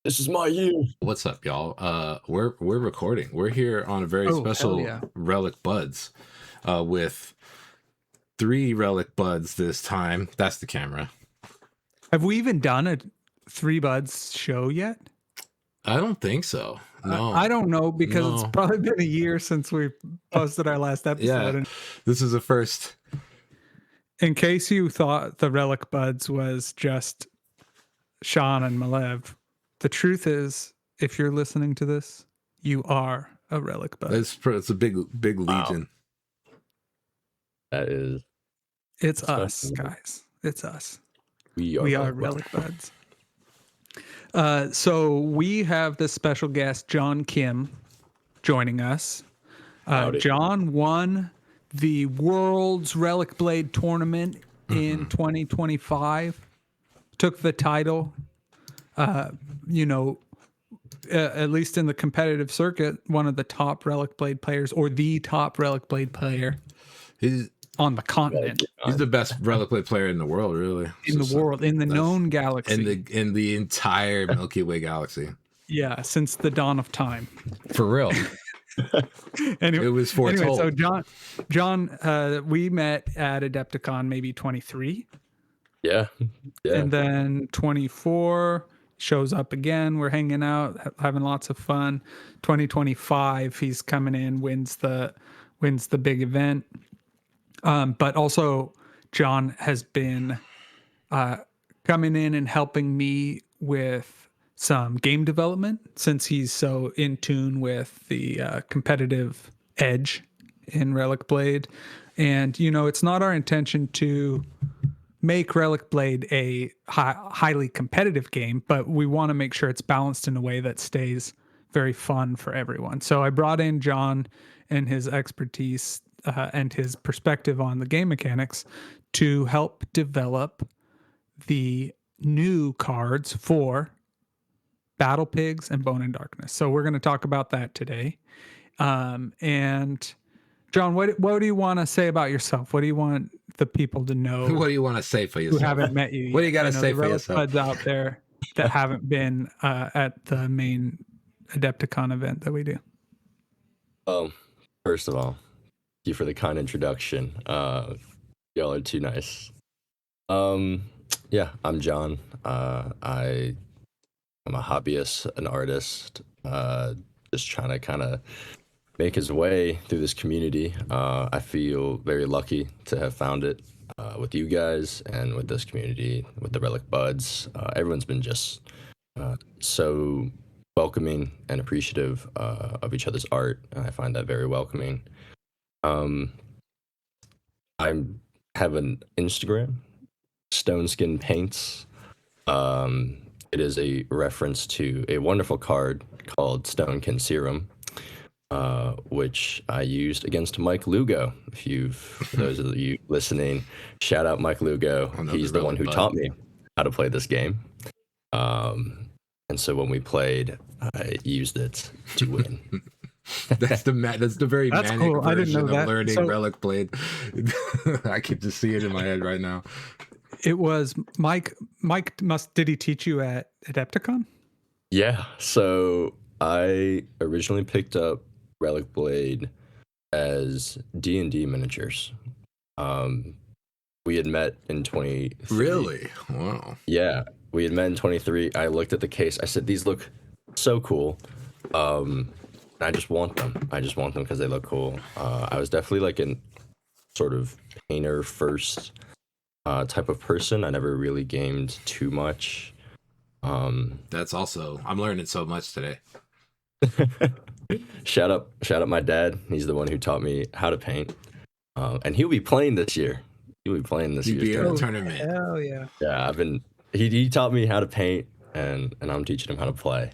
This is my year. What's up, y'all? We're recording. We're here on a very Oh, hell special yeah. Relicbuds, with 3 Relicbuds this time. That's the camera. Have we even done a 3 Buds show yet? I don't think so. No, I don't know because it's probably been a year since we posted our last episode. Yeah, this is the first. In case you thought the Relicbuds was just Sean and Malev, the truth is, if you're listening to this, you are a Relicbud. It's a big legion. That is. It's us, guys. It's us. We are Relicbuds. So we have this special guest, Jon Kim, joining us. Jon won the World's Relicblade tournament in 2025. Took the title. At least in the competitive circuit, one of the top Relicblade players, or the top Relicblade player. He's on the continent. He's the best Relicblade player in the world, really. In the world, in the known galaxy. In the entire Milky Way galaxy. Yeah, since the dawn of time. For real. Anyway, it was foretold. So Jon, we met at Adepticon maybe 23. Yeah. And then 24 shows up again. We're hanging out, having lots of fun. 2025, he's coming in, wins the big event. But also, Jon has been coming in and helping me with some game development since he's so in tune with the competitive edge in Relicblade. And, it's not our intention to make Relicblade a highly competitive game, but we want to make sure it's balanced in a way that stays very fun for everyone. So I brought in Jon and his expertise and his perspective on the game mechanics to help develop the new cards for Battlepigs and Bone and Darkness. So we're going to talk about that today. And Jon, what do you want to say about yourself? What do you want the people to know? What do you want to say for yourself? Who haven't met you yet? What do you got to say for yourself? Relicbuds out there that haven't been at the main Adepticon event that we do. First of all, thank you for the kind introduction. Y'all are too nice. Yeah, I'm Jon. I'm a hobbyist, an artist, just trying to kind of make his way through this community. I feel very lucky to have found it with you guys and with this community, with the Relicbuds. Everyone's been just so welcoming and appreciative of each other's art. I find that very welcoming. I have an Instagram, Stone Skin Paints. It is a reference to a wonderful card called Stonekin Serum, which I used against Mike Lugo. For those of you listening, shout out Mike Lugo. He's the one who taught me how to play this game. And so when we played, I used it to win. That's the very manic cool. version of learning Relicblade. I can just see it in my head right now. It was Mike. Did he teach you at Adepticon? Yeah. So I originally picked up Relicblade as D&D miniatures. We had met in 23. Really? Wow. Yeah, we had met in 23. I looked at the case. I said, these look so cool. I just want them. I just want them because they look cool. I was definitely like a sort of painter first type of person. I never really gamed too much. That's also, I'm learning so much today. Shout out my dad. He's the one who taught me how to paint. And he'll be playing this year. He'll be playing this year. He'll be in a tournament. Hell yeah. Yeah, he taught me how to paint and I'm teaching him how to play.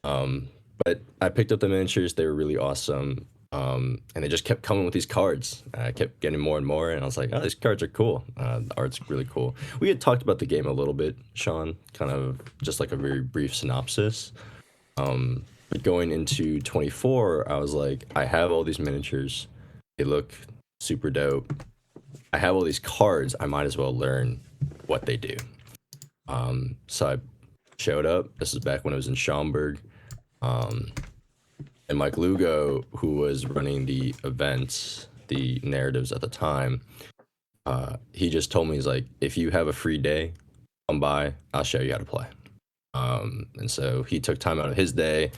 But I picked up the miniatures. They were really awesome. And they just kept coming with these cards. I kept getting more and more, and I was like, oh, these cards are cool. The art's really cool. We had talked about the game a little bit, Sean, kind of just like a very brief synopsis. But going into 24, I was like, I have all these miniatures. They look super dope. I have all these cards. I might as well learn what they do. So I showed up. This is back when it was in Schaumburg. And Mike Lugo, who was running the events, the narratives at the time, he just told me, he's like, if you have a free day, come by, I'll show you how to play. And so he took time out of his day,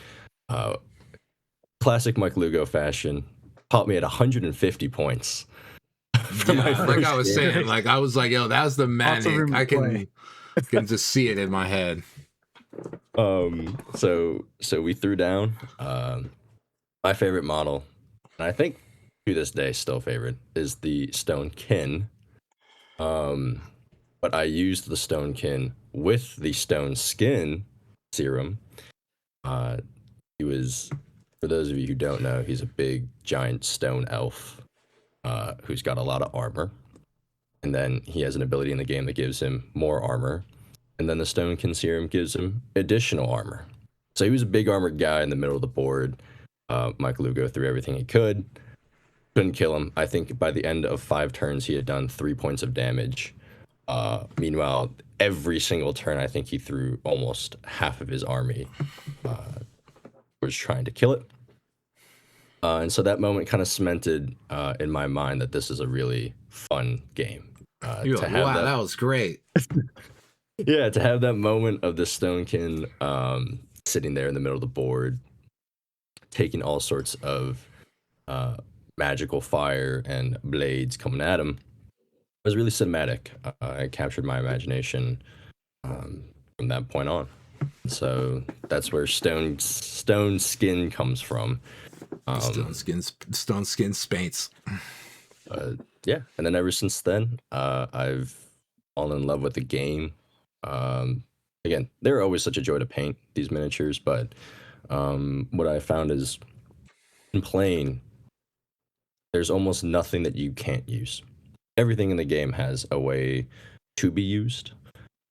classic Mike Lugo fashion, taught me at 150 points. Like I was saying, like I was like, yo, that's the manic. I can just see it in my head. So we threw down. My favorite model, and I think to this day still favorite, is the Stone Kin. But I used the Stone Kin with the Stone Skin serum. He was, for those of you who don't know, he's a big giant stone elf who's got a lot of armor. And then he has an ability in the game that gives him more armor. And then the Stone Kin serum gives him additional armor. So he was a big armored guy in the middle of the board. Mike Lugo threw everything he could. Couldn't kill him. I think by the end of 5 turns, he had done 3 points of damage. Meanwhile, every single turn, I think he threw almost half of his army. Was trying to kill it. And so that moment kind of cemented in my mind that this is a really fun game. You're like, wow, that was great. Yeah, to have that moment of the Stonekin sitting there in the middle of the board, taking all sorts of magical fire and blades coming at him, was really cinematic. It captured my imagination from that point on. So that's where Stone Skin comes from. Stone Skin Spaints. Yeah, and then ever since then, I've fallen in love with the game. Again, they're always such a joy to paint, these miniatures, but what I found is in playing, there's almost nothing that you can't use. Everything in the game has a way to be used.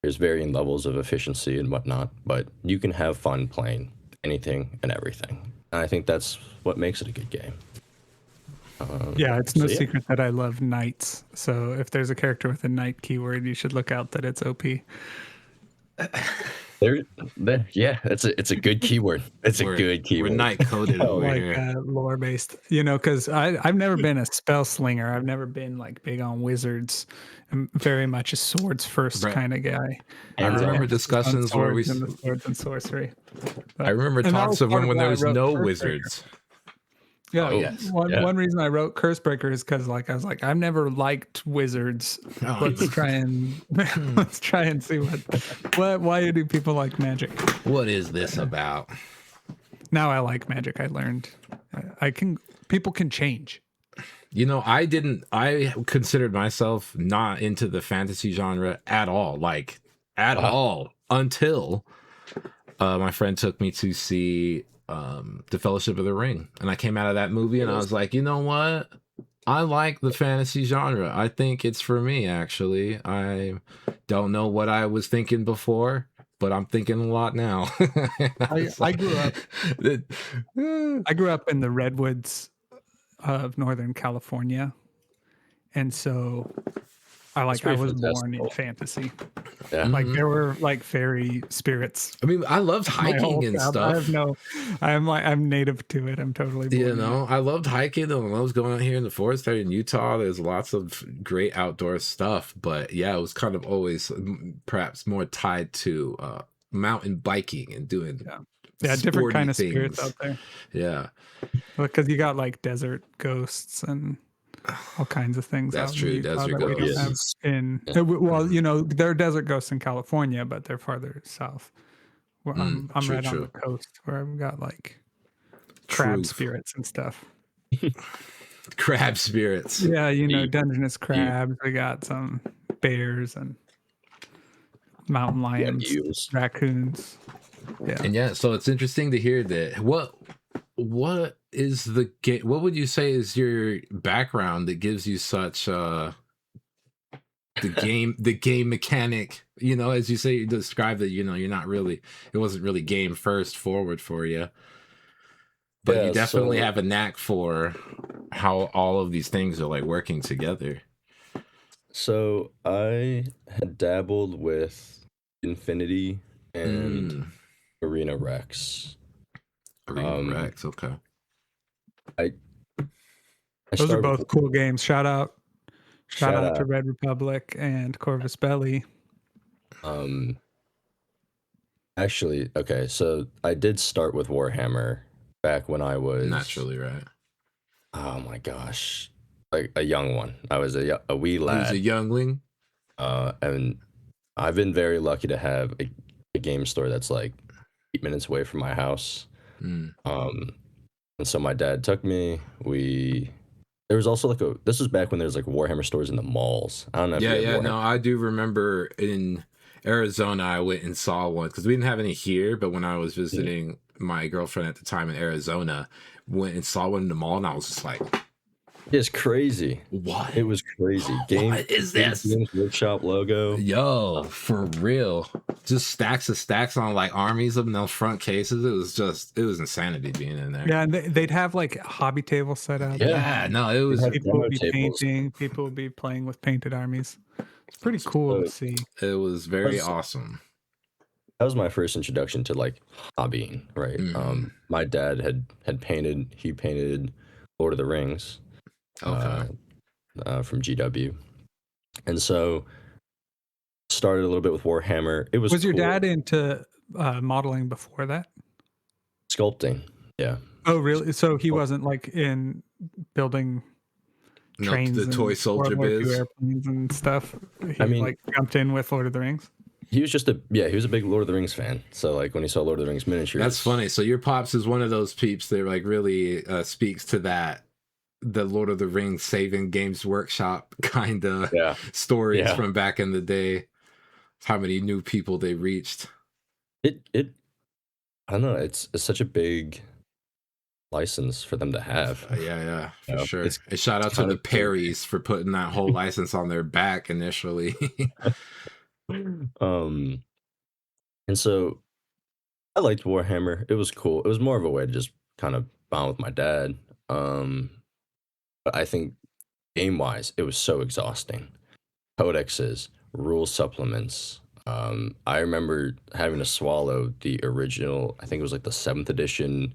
There's varying levels of efficiency and whatnot, but you can have fun playing anything and everything. And I think that's what makes it a good game. Yeah, it's no secret that I love knights. So if there's a character with a knight keyword, you should look out that it's OP. Yeah, it's a good keyword. It's a good keyword. We're knight coded over here. Lore based, because I've never been a spell slinger. I've never been like big on wizards. I'm very much a swords first kind of guy. I remember discussions where we swords and sorcery. I remember talks of when there was no wizards. Yeah, one reason I wrote Cursebreaker is because I was like, I've never liked wizards. Let's try and see why do people like magic? What is this about? Now I like magic. I learned people can change. I considered myself not into the fantasy genre at all, all, until my friend took me to see The Fellowship of the Ring, and I came out of that movie and I was like, you know what, I like the fantasy genre. I think it's for me. Actually, I don't know what I was thinking before, but I'm thinking a lot now. I grew up in the redwoods of Northern California, and so I was born in fantasy. Yeah. There were fairy spirits. I mean, I loved hiking and stuff. I'm native to it. I'm totally born I loved hiking, and I was going out here in the forest there in Utah. There's lots of great outdoor stuff, but yeah, it was kind of always perhaps more tied to mountain biking and doing different kind of things. Spirits out there. Yeah, because you got desert ghosts and all kinds of things. That's true. Desert ghosts. There are desert ghosts in California, but they're farther south. I'm right on the coast where we've got crab spirits and stuff. Crab spirits. Yeah, Dungeness crabs. We got some bears and mountain lions, raccoons. Yeah. And so it's interesting to hear that. What is the game? What would you say is your background that gives you such the game mechanic? As you say, you describe that. You're not really. It wasn't really game first forward for you, but you definitely have a knack for how all of these things are working together. So I had dabbled with Infinity and Arena Rex. Arena Rex, okay. I Those are started both with, cool games. Shout out shout to out. Red Republic and Corvus Belli. Actually, okay, so I did start with Warhammer back when I was Naturally, right? oh my gosh, like a young one. I was a wee He was a lad, youngling. and I've been very lucky to have a game store that's like 8 minutes away from my house. Um, and so my dad took me. There was also this was back when there was like Warhammer stores in the malls. I don't know if you had Yeah. Warhammer. No, I do remember in Arizona, I went and saw one because we didn't have any here. But when I was visiting my girlfriend at the time in Arizona, went and saw one in the mall, and I was just like, It's crazy. "What? It was crazy. What is this? Games Workshop logo. Yo, for real. Just stacks of stacks on like armies of those front cases. It was insanity being in there. Yeah, and they'd have like hobby tables set up. Yeah, no, it was People would be tables. painting. People would be playing with painted armies. It's pretty cool to see. It was very awesome. That was my first introduction to like hobbying, right? My dad had painted. He painted Lord of the Rings. Okay. From GW, and so started a little bit with Warhammer. It was Was your cool. dad into modeling before that? Sculpting? Yeah. Oh, really? So he wasn't like in building trains, the toy soldier World War II biz, airplanes and stuff. He I mean, like jumped in with Lord of the Rings. He was just he was a big Lord of the Rings fan. So like when he saw Lord of the Rings miniatures, that's funny. So your pops is one of those peeps that like really speaks to that. The Lord of the Rings saving Games Workshop kind of stories from back in the day. How many new people they reached. I don't know. It's such a big license for them to have. Yeah, for sure. And shout out to the Perrys for putting that whole license on their back initially. And so I liked Warhammer. It was cool. It was more of a way to just kind of bond with my dad. But I think game-wise, it was so exhausting. Codexes, rule supplements. I remember having to swallow the original, I think it was like the 7th edition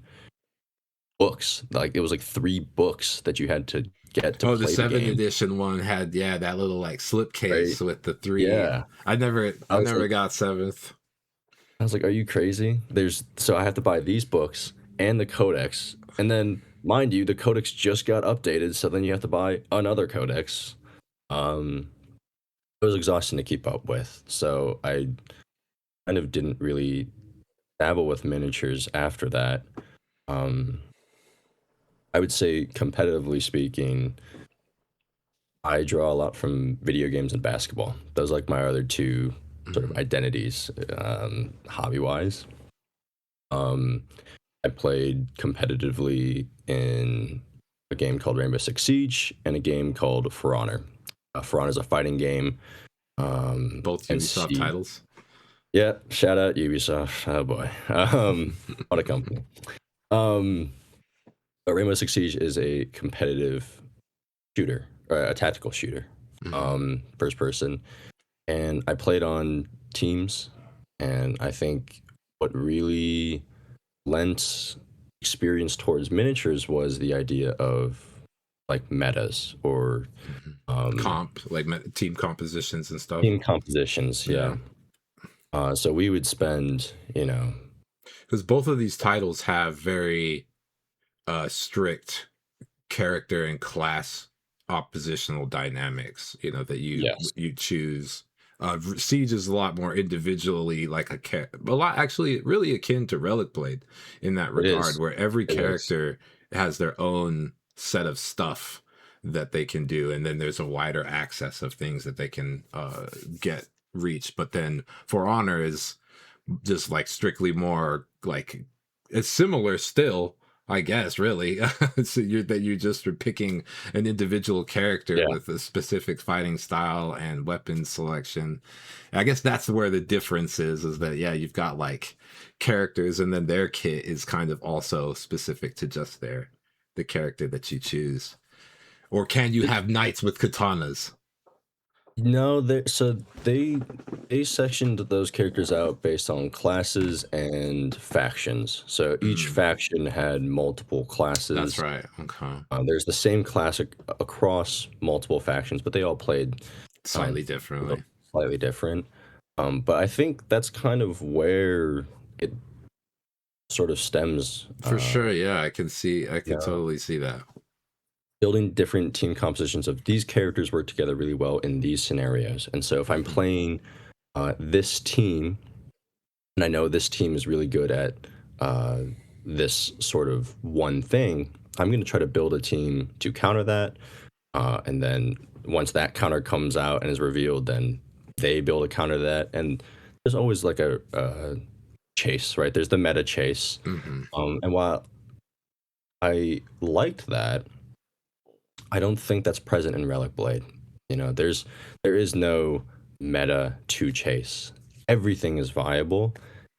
books. Like it was like 3 books that you had to get to play the 7th edition one had that little like slipcase with the 3. Yeah. I never got 7th. I was like, are you crazy? So I have to buy these books and the codex, and then mind you, the codex just got updated, so then you have to buy another codex. It was exhausting to keep up with, so I kind of didn't really dabble with miniatures after that. I would say, competitively speaking, I draw a lot from video games and basketball. Those are like my other 2 sort of identities, hobby-wise. I played competitively in a game called Rainbow Six Siege and a game called For Honor. For Honor is a fighting game. Both Ubisoft titles. Yeah, shout out Ubisoft. Oh boy, what a company. But Rainbow Six Siege is a competitive shooter, or a tactical shooter, first person. And I played on teams, and I think what really lent experience towards miniatures was the idea of like metas or team compositions and stuff. Team compositions, yeah. So we would spend, because both of these titles have very strict character and class oppositional dynamics, that you choose. Siege is a lot more individually like a lot actually really akin to Relicblade in that regard, where every character has their own set of stuff that they can do, and then there's a wider access of things that they can reach. But then For Honor is just like strictly more like it's similar still, I guess, really. So you're just picking an individual character with a specific fighting style and weapon selection. I guess that's where the difference is that, you've got like characters and then their kit is kind of also specific to just the character that you choose. Or can you have knights with katanas? No, they sectioned those characters out based on classes and factions. So each Mm, faction had multiple that's classes. right. Okay. There's the same class across multiple factions, but they all played um, Slightly a little differently. slightly different. But I think that's kind of where it sort of stems. For sure. Yeah, I can see. I You can know, totally see that. building different team compositions of these characters work together really well in these scenarios. And so if I'm Hmm. playing this team, and I know this team is really good at uh, this sort of one thing, I'm going to try to build a team to counter that. And then once that counter comes out and is revealed, then they build a counter to that. And there's always like a chase, right? There's the meta chase. Hmm. And while I liked that, I don't think that's present in Relicblade. There is no meta to chase. Everything is viable,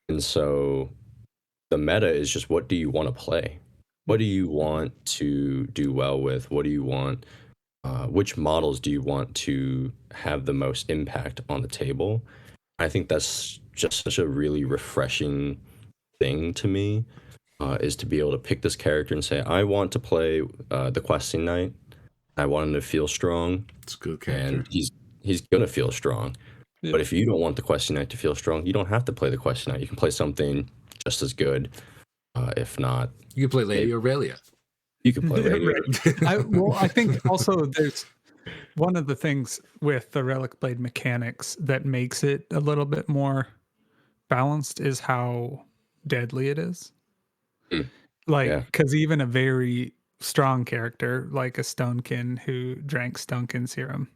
and so the meta is just what do you want to play? What do you want to do well with? What do you want? Which models do you want to have the most impact on the table? I think that's just such a really refreshing thing to me, is to be able to pick this character and say, I want to play the questing knight. I want him to feel strong, It's a good and character. he's gonna feel strong. Yep. But if you don't want the question knight to feel strong, you don't have to play the question knight. You can play something just as good, if not. You can play Lady Maybe Aurelia. you could play Lady. Right. I think also there's one of the things with the Relic Blade mechanics that makes it a little bit more balanced is how deadly it is. Mm, Like, yeah, because even a very strong character like a Stonekin who drank Stonekin serum,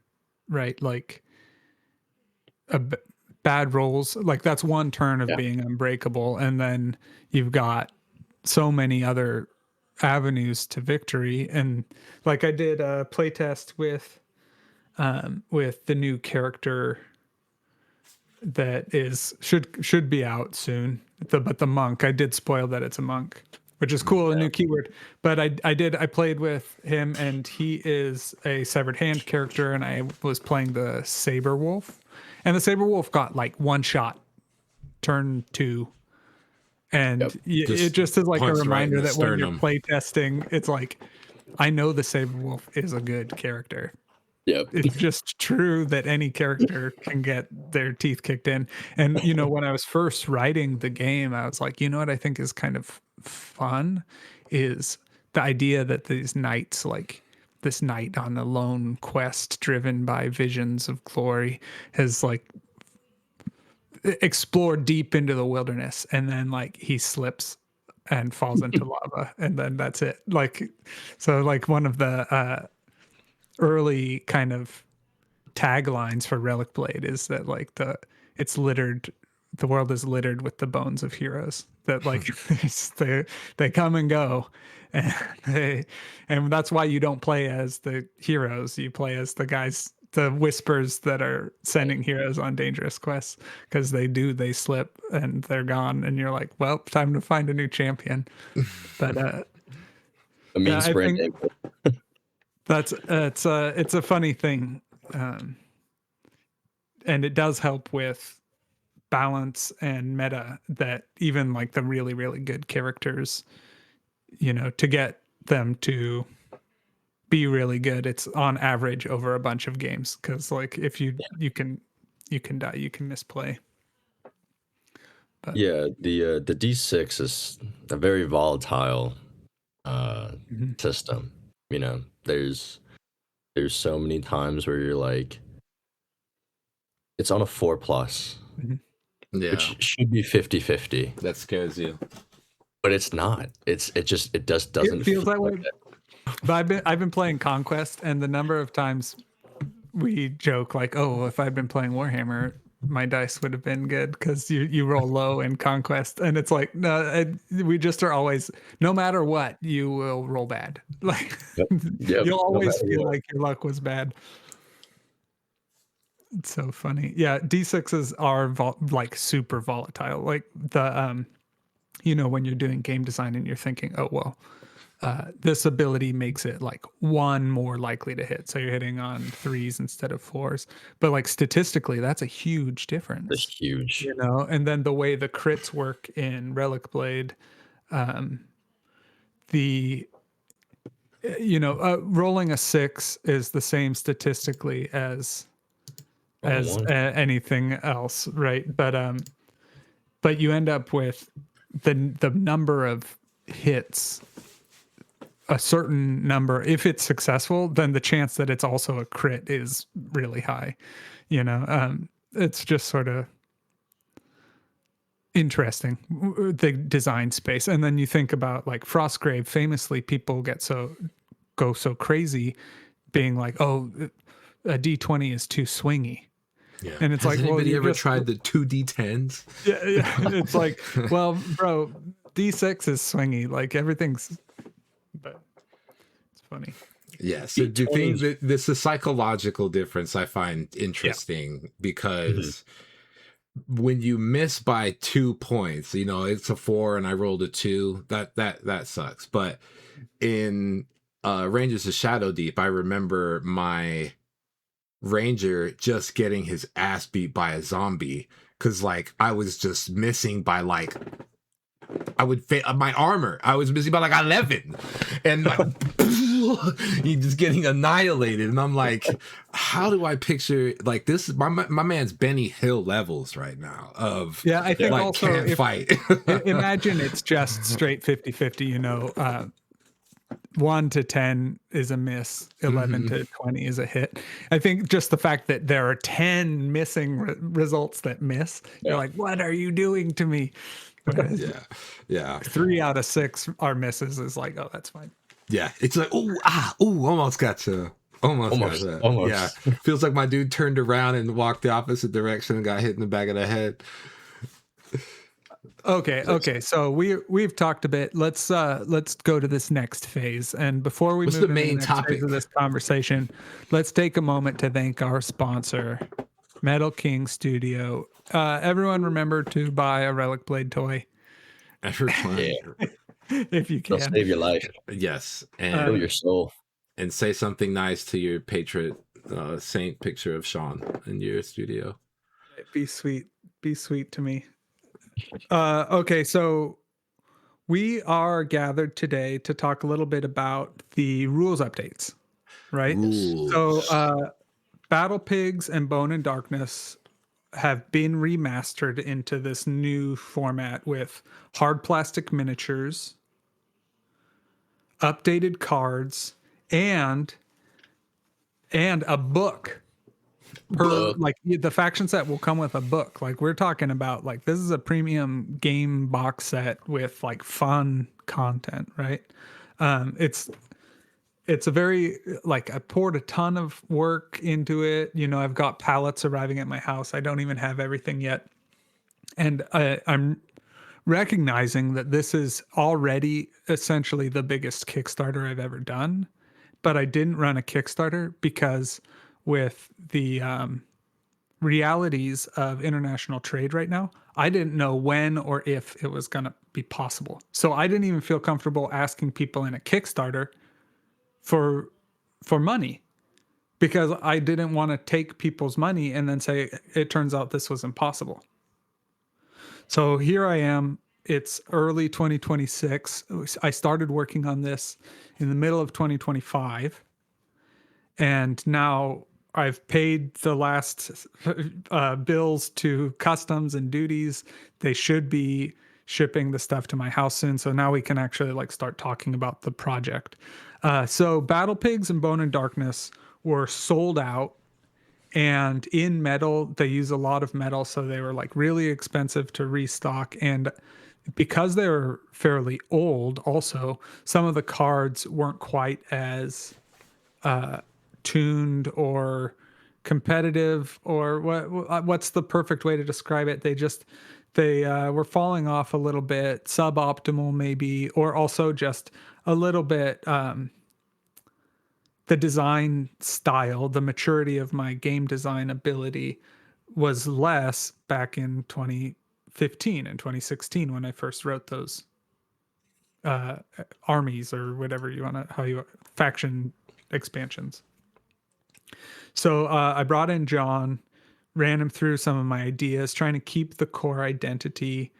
right? Like, a bad rolls, like that's one turn of yeah, being unbreakable, and then you've got so many other avenues to victory. And like I did a playtest with the new character that is should be out soon. But the monk, I did spoil that it's a monk, which is cool, a new keyword. But I played with him, and he is a severed hand character, and I was playing the saber wolf, and the saber wolf got like one shot, turn two. And yep, it Just just is like a punch right in reminder the that when you're sternum. playtesting, it's like, I know the saber wolf is a good character. yep. It's just true that any character can get their teeth kicked in. And when I was first writing the game, I was like, what I think is kind of fun is the idea that these knights, like this knight on a lone quest driven by visions of glory, has like explored deep into the wilderness, and then like he slips and falls into lava, and then that's it. Like, so like one of the early kind of taglines for Relic Blade is that like the world is littered with the bones of heroes, that like they come and go, and and that's why you don't play as the heroes, you play as the guys, the whispers that are sending heroes on dangerous quests, because they slip and they're gone, and you're like, well, time to find a new champion. But A mean yeah, I sprint. think that's it's a funny thing, um, and it does help with balance and meta, that even like the really really good characters, to get them to be really good, it's on average over a bunch of games, because like if you can die, you can misplay. But Yeah, the D6 is a very volatile uh, mhm, system. There's so many times where you're like, it's on a 4 plus, mhm. Yeah, which should be 50-50, that scares you. but it's not. It just It doesn't feels feel that way. like it. But I've been playing Conquest, and the number of times we joke like, oh, if I'd been playing Warhammer, my dice would have been good, because you roll low in Conquest, and it's like, no, we just are always, no matter what, you will roll bad. Like, Yep. Yep. you'll No always matter feel what. like your luck was bad. It's so funny. Yeah, D6s are like super volatile. Like the when you're doing game design and you're thinking, oh well, this ability makes it like 1 more likely to hit. So you're hitting on 3s instead of 4s. But like statistically, that's a huge difference. That's huge. You know, and then the way the crits work in Relicblade, the rolling a 6 is the same statistically as anything else, right? But you end up with the number of hits, a certain number. If it's successful, then the chance that it's also a crit is really high. It's just sort of interesting, the design space. And then you think about like Frostgrave. Famously, people go so crazy being like, oh, a D20 is too swingy. Yeah. And it's Has like, anybody ever tried the 2D10s? Yeah. It's like, well, bro, D6 is swingy. Like everything's, but it's funny. Yeah. So do you think that this is a psychological difference I find interesting because when you miss by 2 points, it's a 4 and I rolled a 2, that sucks. But in Rangers of Shadow Deep, I remember my ranger just getting his ass beat by a zombie because like I was just missing by like my armor. I was missing by like 11 and he's just getting annihilated. And I'm like, how do I picture like this? My man's Benny Hill levels right now of I think like also can't fight. Imagine it's just straight 50-50, 1 to 10 is a miss, 11 to 20 is a hit. I think just the fact that there are 10 missing results that miss, you're like, what are you doing to me? Whereas 3 out of 6 are misses is like, oh, that's fine. Yeah, it's like, almost got you. Almost. Yeah, feels like my dude turned around and walked the opposite direction and got hit in the back of the head. Okay. So we've talked a bit. Let's go to this next phase. And before we move the into main the next topic phase of this conversation, let's take a moment to thank our sponsor, Metal King Studio. Everyone, remember to buy a Relicblade toy. Everyone, if you can. It'll save your life. Yes, and heal your soul. And say something nice to your patron saint picture of Sean in your studio. Be sweet. Be sweet to me. Okay, so we are gathered today to talk a little bit about the rules updates, right? Rules. So Battlepigs and Bone and Darkness have been remastered into this new format with hard plastic miniatures, updated cards, and a book. Like the faction set will come with a book. Like we're talking about, like this is a premium game box set with like fun content, right? It's a very, like, I poured a ton of work into it. I've got pallets arriving at my house. I don't even have everything yet. And I'm recognizing that this is already essentially the biggest Kickstarter I've ever done. But I didn't run a Kickstarter because with the realities of international trade right now, I didn't know when or if it was going to be possible. So I didn't even feel comfortable asking people in a Kickstarter for money because I didn't want to take people's money and then say, it turns out this was impossible. So here I am. It's early 2026. I started working on this in the middle of 2025. And now I've paid the last bills to customs and duties. They should be shipping the stuff to my house soon. So now we can actually like start talking about the project. So Battlepigs and Bone and Darkness were sold out. And in metal, they use a lot of metal. So they were like really expensive to restock. And because they were fairly old, also, some of the cards weren't quite as tuned or competitive, or what's the perfect way to describe it? They were falling off a little bit, suboptimal maybe, or also just a little bit the design style, the maturity of my game design ability was less back in 2015 and 2016 when I first wrote those armies or whatever you want to faction expansions. So I brought in John, ran him through some of my ideas, trying to keep the core identity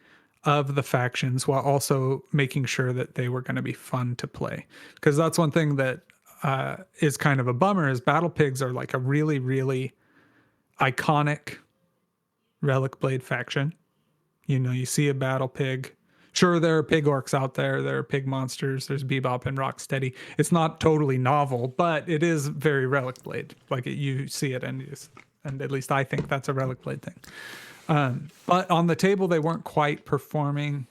of the factions while also making sure that they were going to be fun to play. Because that's one thing that is kind of a bummer is Battlepigs are like a really, really iconic Relicblade faction. You know, you see a Battlepig. Sure, there are pig orcs out there. There are pig monsters. There's Bebop and Rocksteady. It's not totally novel, but it is very Relicblade. Like you see it, and at least I think that's a Relicblade thing. But on the table, they weren't quite performing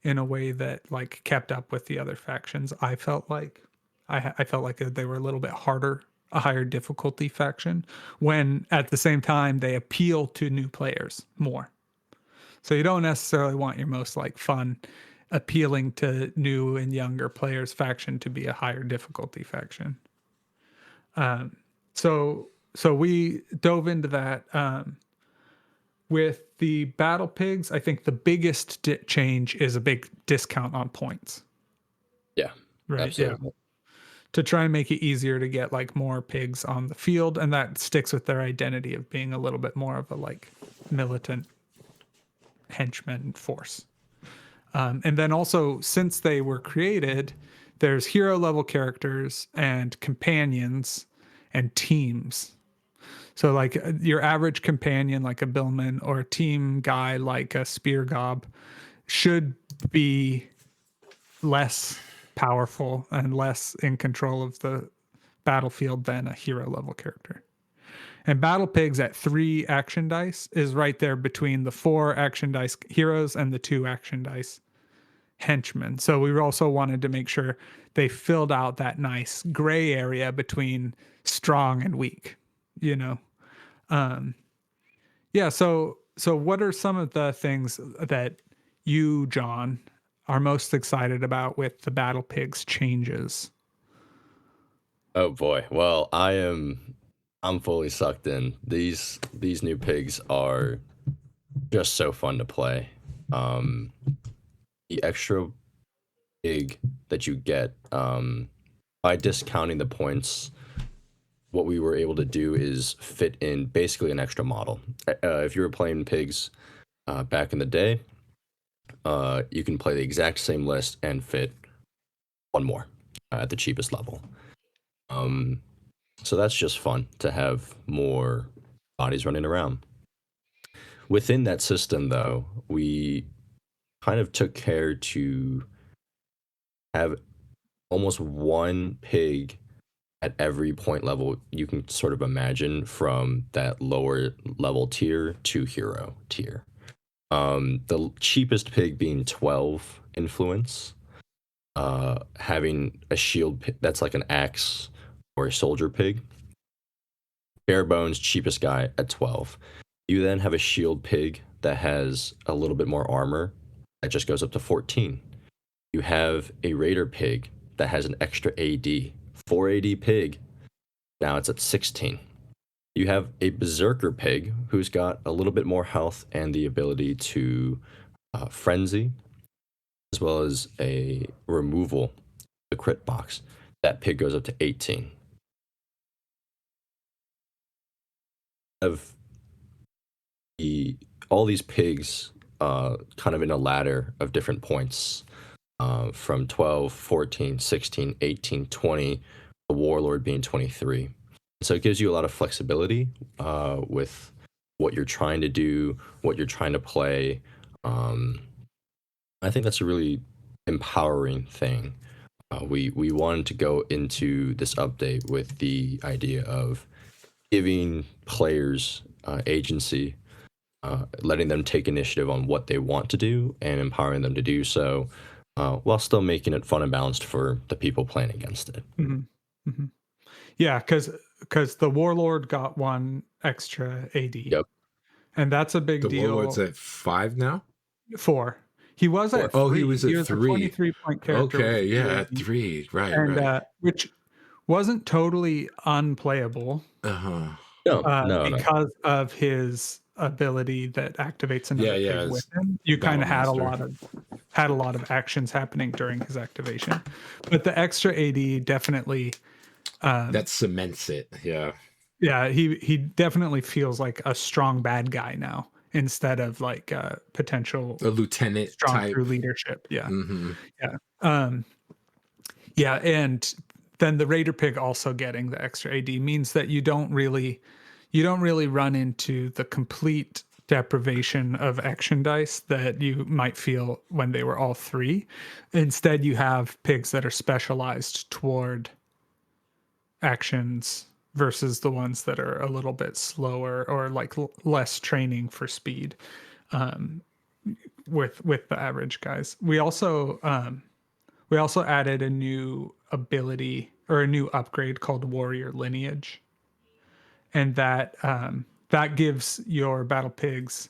in a way that like kept up with the other factions. I felt like I felt like they were a little bit harder, a higher difficulty faction, when at the same time they appeal to new players more. So you don't necessarily want your most like fun, appealing to new and younger players faction to be a higher difficulty faction. So we dove into that. With the Battlepigs, I think the biggest change is a big discount on points. Yeah, right. Absolutely. Yeah. To try and make it easier to get like more pigs on the field, and that sticks with their identity of being a little bit more of a like militant henchman force. And then also, since they were created, there's hero level characters and companions and teams. So like your average companion, like a Billman, or a team guy like a Spear Gob, should be less powerful and less in control of the battlefield than a hero level character. And Battlepigs at 3 action dice is right there between the 4 action dice heroes and the 2 action dice henchmen. So we also wanted to make sure they filled out that nice gray area between strong and weak, you know? Yeah. So what are some of the things that you, John, are most excited about with the Battlepigs changes? Oh boy. Well, I'm fully sucked in. These new pigs are just so fun to play. The extra pig that you get by discounting the points, what we were able to do is fit in basically an extra model. If you were playing pigs back in the day, you can play the exact same list and fit one more at the cheapest level. So that's just fun to have more bodies running around. Within that system, though, we kind of took care to have almost one pig at every point level you can sort of imagine, from that lower level tier to hero tier. The cheapest pig being 12 influence, having a shield that's like an axe or a soldier pig. Bare bones, cheapest guy at 12. You then have a shield pig that has a little bit more armor that just goes up to 14. You have a raider pig that has an extra AD, 4 AD pig. Now it's at 16. You have a berserker pig who's got a little bit more health and the ability to frenzy, as well as a removal, the crit box. That pig goes up to 18. Of all these pigs kind of in a ladder of different points, from 12, 14, 16, 18, 20, the warlord being 23. So it gives you a lot of flexibility with what you're trying to do, what you're trying to play. I think that's a really empowering thing. We wanted to go into this update with the idea of giving players agency, letting them take initiative on what they want to do, and empowering them to do so, while still making it fun and balanced for the people playing against it. Mm-hmm. Mm-hmm. Yeah, because the warlord got 1 extra AD. Yep. And that's a big deal. The warlord's at 5 now? 4. He was at 3. Oh, he was at 3. A 23-point character. Okay, yeah, at 3. Right, and, right. Which wasn't totally unplayable. Uh-huh. No. Because of his ability that activates another pig with him. You kind of had a lot of had a lot of actions happening during his activation. But the extra AD definitely that cements it. Yeah, he definitely feels like a strong bad guy now instead of like a potential a lieutenant strong type through leadership. Yeah. Mm-hmm. Yeah. Yeah, and then the Raider Pig also getting the extra AD means that you don't really run into the complete deprivation of action dice that you might feel when they were all three. Instead, you have pigs that are specialized toward actions versus the ones that are a little bit slower or like less training for speed with the average guys. We also added a new ability or a new upgrade called Warrior Lineage, and that gives your battle pigs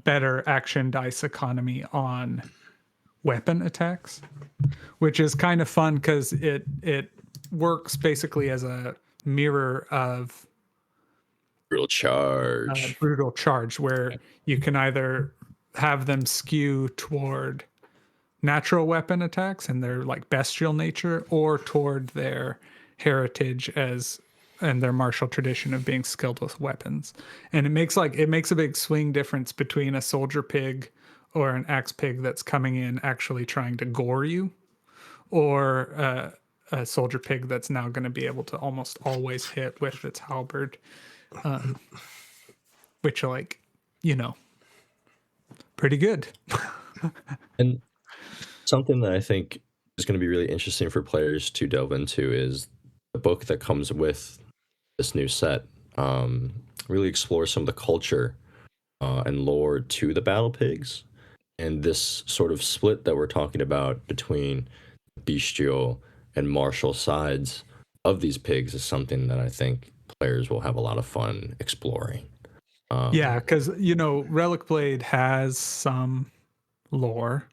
better action dice economy on weapon attacks, which is kind of fun because it works basically as a mirror of Brutal charge. brutal charge, where you can either have them skew toward natural weapon attacks and their like bestial nature, or toward their heritage as and their martial tradition of being skilled with weapons. And it makes a big swing difference between a soldier pig or an axe pig that's coming in actually trying to gore you, or a soldier pig that's now going to be able to almost always hit with its halberd, which like, you know, pretty good. And something that I think is going to be really interesting for players to delve into is the book that comes with this new set. Really explores some of the culture and lore to the battle pigs, and this sort of split that we're talking about between bestial and martial sides of these pigs is something that I think players will have a lot of fun exploring. Yeah, because Relicblade has some lore,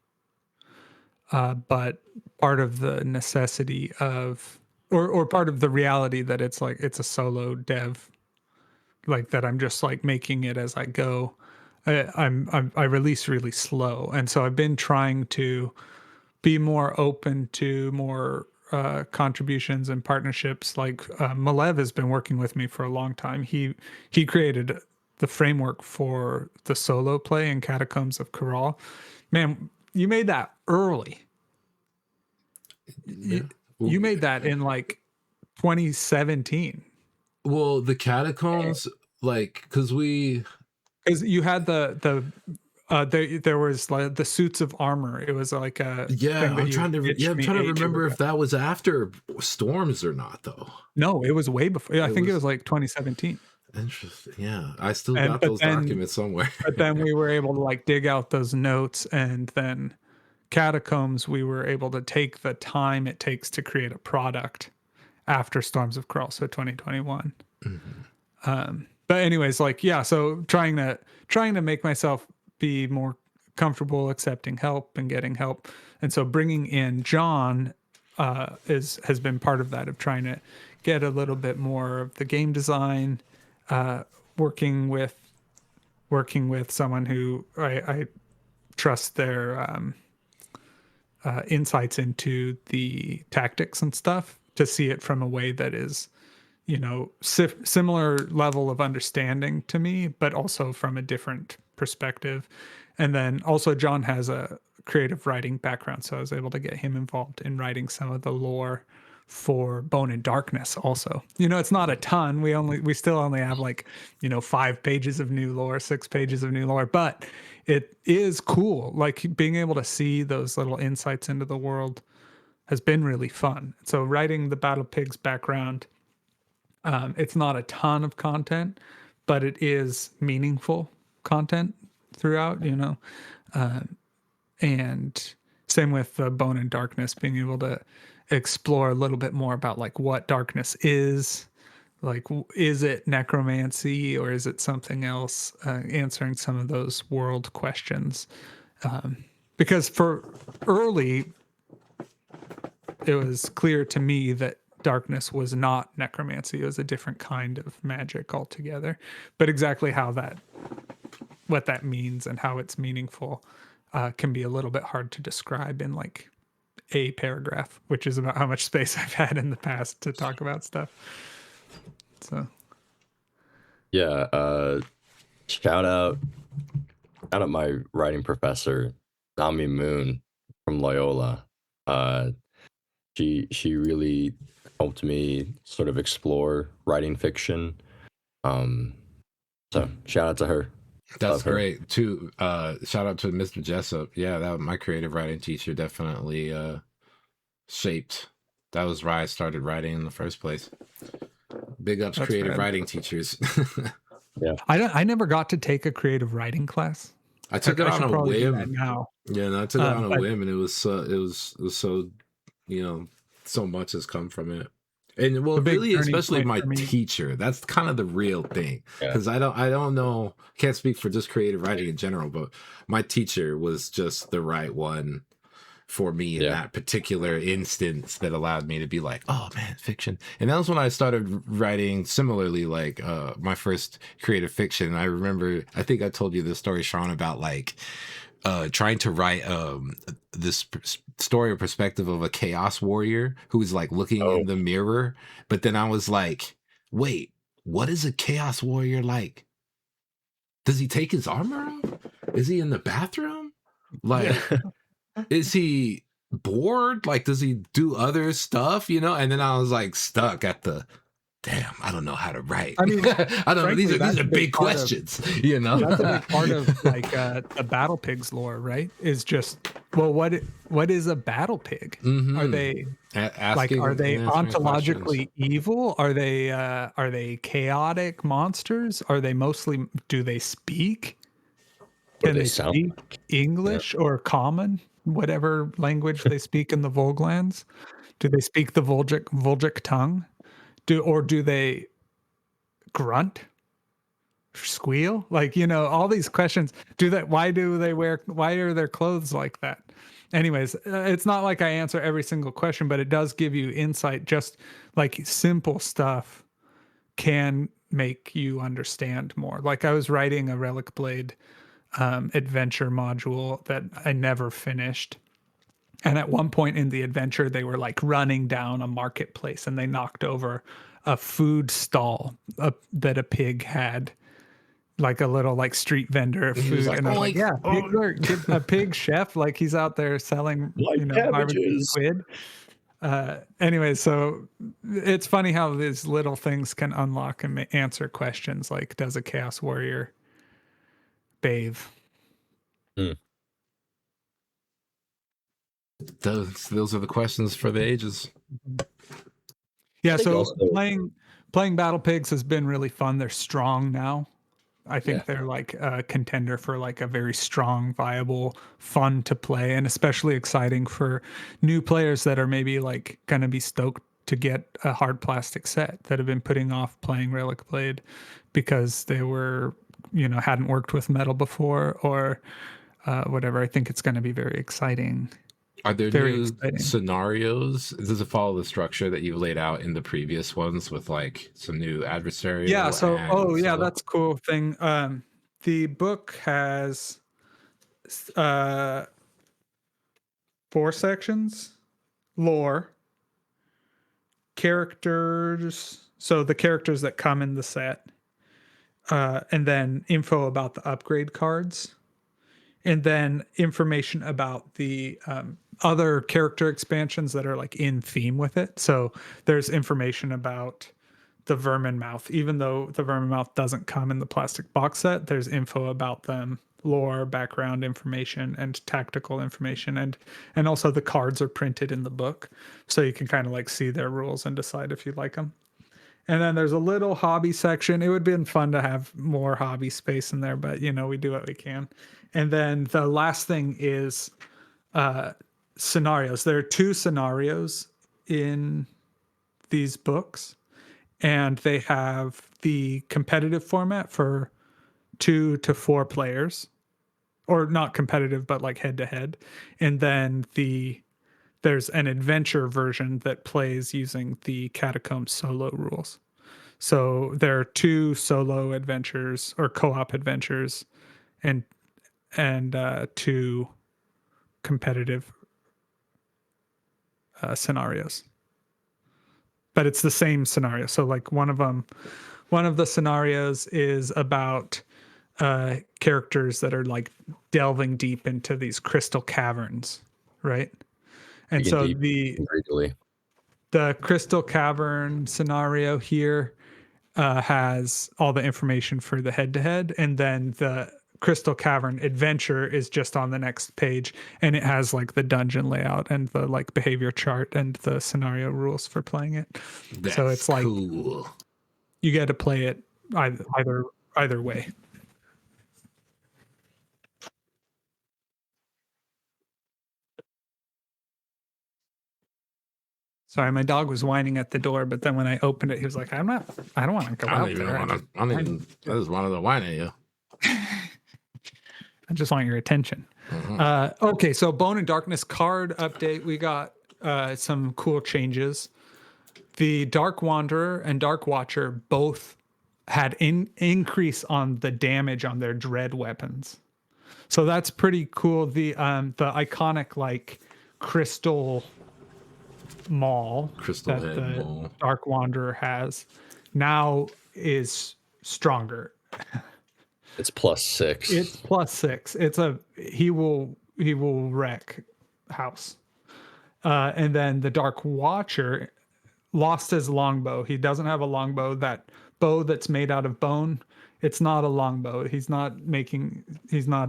but part of the necessity of or part of the reality that it's like it's a solo dev, like that I'm just like making it as I go. I release really slow, and so I've been trying to be more open to more contributions and partnerships. Like Malev has been working with me for a long time. He created the framework for the solo play in Catacombs of Corral. Man, you made that early. Yeah. You made that in like 2017. Well, the Catacombs, like, because you had there was like the suits of armor. It was like a thing that I'm trying to remember if that was after Storms or not, though. No, it was way before. I think it was like 2017. Interesting. Yeah, I still got those documents somewhere. But then we were able to like dig out those notes, and then Catacombs, we were able to take the time it takes to create a product after Storms of Krell, so 2021. Mm-hmm. But anyways, like, yeah, so trying to make myself be more comfortable accepting help and getting help. And so bringing in Jon has been part of that, of trying to get a little bit more of the game design, working with someone who I trust their insights into the tactics and stuff, to see it from a way that is, similar level of understanding to me, but also from a different perspective. And then also Jon has a creative writing background, so I was able to get him involved in writing some of the lore for Bone and Darkness also. It's not a ton. We still only have like, 5 pages of new lore, 6 pages of new lore, but it is cool. Like being able to see those little insights into the world has been really fun. So writing the Battle Pigs background, it's not a ton of content, but it is meaningful content throughout, and same with Bone and Darkness, being able to explore a little bit more about like what darkness is. Like, is it necromancy or is it something else? Answering some of those world questions. Because for early, it was clear to me that darkness was not necromancy. It was a different kind of magic altogether. But exactly what that means and how it's meaningful, can be a little bit hard to describe in like a paragraph, which is about how much space I've had in the past to talk about stuff. So yeah, shout out my writing professor, Nami Moon from Loyola. She really helped me sort of explore writing fiction. So shout out to her. That's great too. Shout out to Mr. Jessup. Yeah, that my creative writing teacher definitely shaped. That was why I started writing in the first place. Big ups, creative writing teachers. Yeah, I never got to take a creative writing class. I took it on a whim. Now, yeah, no, I took it on a whim, and it was so, you know, so much has come from it. And well, really, especially my teacher. That's kind of the real thing, because I don't know, can't speak for just creative writing in general, but my teacher was just the right one for me in that particular instance that allowed me to be like, oh man, fiction. And that was when I started writing similarly, like my first creative fiction. I remember, I think I told you this story, Sean, about like trying to write this story or perspective of a chaos warrior who's like looking in the mirror. But then I was like, wait, what is a chaos warrior like? Does he take his armor off? Is he in the bathroom? Like, is he bored? Like, does he do other stuff? You know? And then I was like stuck at the, damn, I don't know how to write. I mean, I don't know. These are big questions, you know? That's a big part of like the Battlepigs lore, right? Is just, well, what is a Battlepig? Mm-hmm. Are they are they ontologically evil? Are they chaotic monsters? Are they mostly, do they speak? Can they speak English or common, whatever language they speak in the Volglands? Do they speak the Volgic tongue? Do they grunt, squeal? Like, you know, all these questions. Why are their clothes like that? Anyways, it's not like I answer every single question, but it does give you insight. Just like simple stuff can make you understand more. Like I was writing a Relicblade adventure module that I never finished. And at one point in the adventure, they were like running down a marketplace and they knocked over a food stall that a pig had, like a little like street vendor of food. Like, and I was like, yeah, a pig chef, like he's out there selling, barbecue squid. Anyway, so it's funny how these little things can unlock and answer questions like, does a chaos warrior bathe? Those are the questions for the ages. Yeah, so playing Battlepigs has been really fun. They're strong now. I think they're like a contender for like a very strong, viable, fun to play, and especially exciting for new players that are maybe like going to be stoked to get a hard plastic set, that have been putting off playing Relicblade because they were, hadn't worked with metal before or whatever. I think it's going to be very exciting. Are there new scenarios? Does it follow the structure that you've laid out in the previous ones with like some new adversarial? Yeah. So, that's a cool thing. The book has 4 sections: lore, characters. So the characters that come in the set, and then info about the upgrade cards, and then information about the other character expansions that are like in theme with it. So there's information about the Vermin Mouth, even though the Vermin Mouth doesn't come in the plastic box set, there's info about them, lore, background information, and tactical information. And also the cards are printed in the book. So you can kind of like see their rules and decide if you like them. And then there's a little hobby section. It would have been fun to have more hobby space in there, but we do what we can. And then the last thing is scenarios. There are 2 scenarios in these books, and they have the competitive format for 2 to 4 players, or not competitive, but like head to head. And then there's an adventure version that plays using the Catacomb solo rules. So there are 2 solo adventures or co-op adventures and 2 competitive scenarios, but it's the same scenario. So like one of the scenarios is about characters that are like delving deep into these crystal caverns, right? And so the crystal cavern scenario here has all the information for the head-to-head, and then the crystal cavern adventure is just on the next page, and it has like the dungeon layout and the like behavior chart and the scenario rules for playing it. So it's like cool. You get to play it either way. Sorry, my dog was whining at the door, but then when I opened it, he was like, I don't want to go out there. I just wanted to whine at you. I just want your attention. Mm-hmm. Okay, so Bone and Darkness card update. We got some cool changes. The Dark Wanderer and Dark Watcher both had increase on the damage on their dread weapons. So that's pretty cool. The iconic like crystal maul that the Dark Wanderer has now is stronger. It's +6. It's +6. It's he will wreck house. And then the Dark Watcher lost his longbow. He doesn't have a longbow. That bow that's made out of bone, it's not a longbow. He's not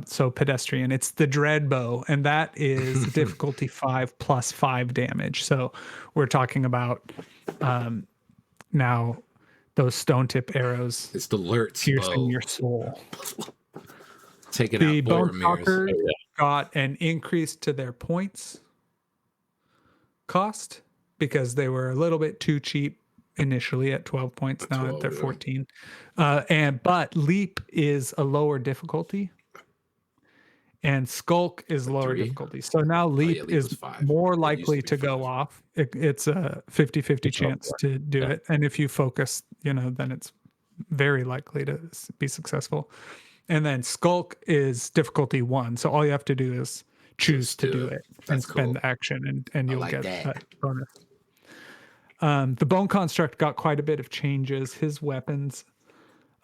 so pedestrian. It's the dread bow, and that is difficulty 5 +5 damage. So we're talking about now those stone tip arrows. It's the Lurtz piercing your soul. Taking the out Bone Talkers got an increase to their points cost because they were a little bit too cheap initially at 12 points. Now they're 14. But Leap is a lower difficulty, and Skulk is lower difficulty. So now Leap is more likely to go off. It's a 50-50 chance to do it. And if you focus, then it's very likely to be successful. And then Skulk is difficulty 1. So all you have to do is choose to do it and spend action, and you'll get that bonus. The Bone Construct got quite a bit of changes. His weapons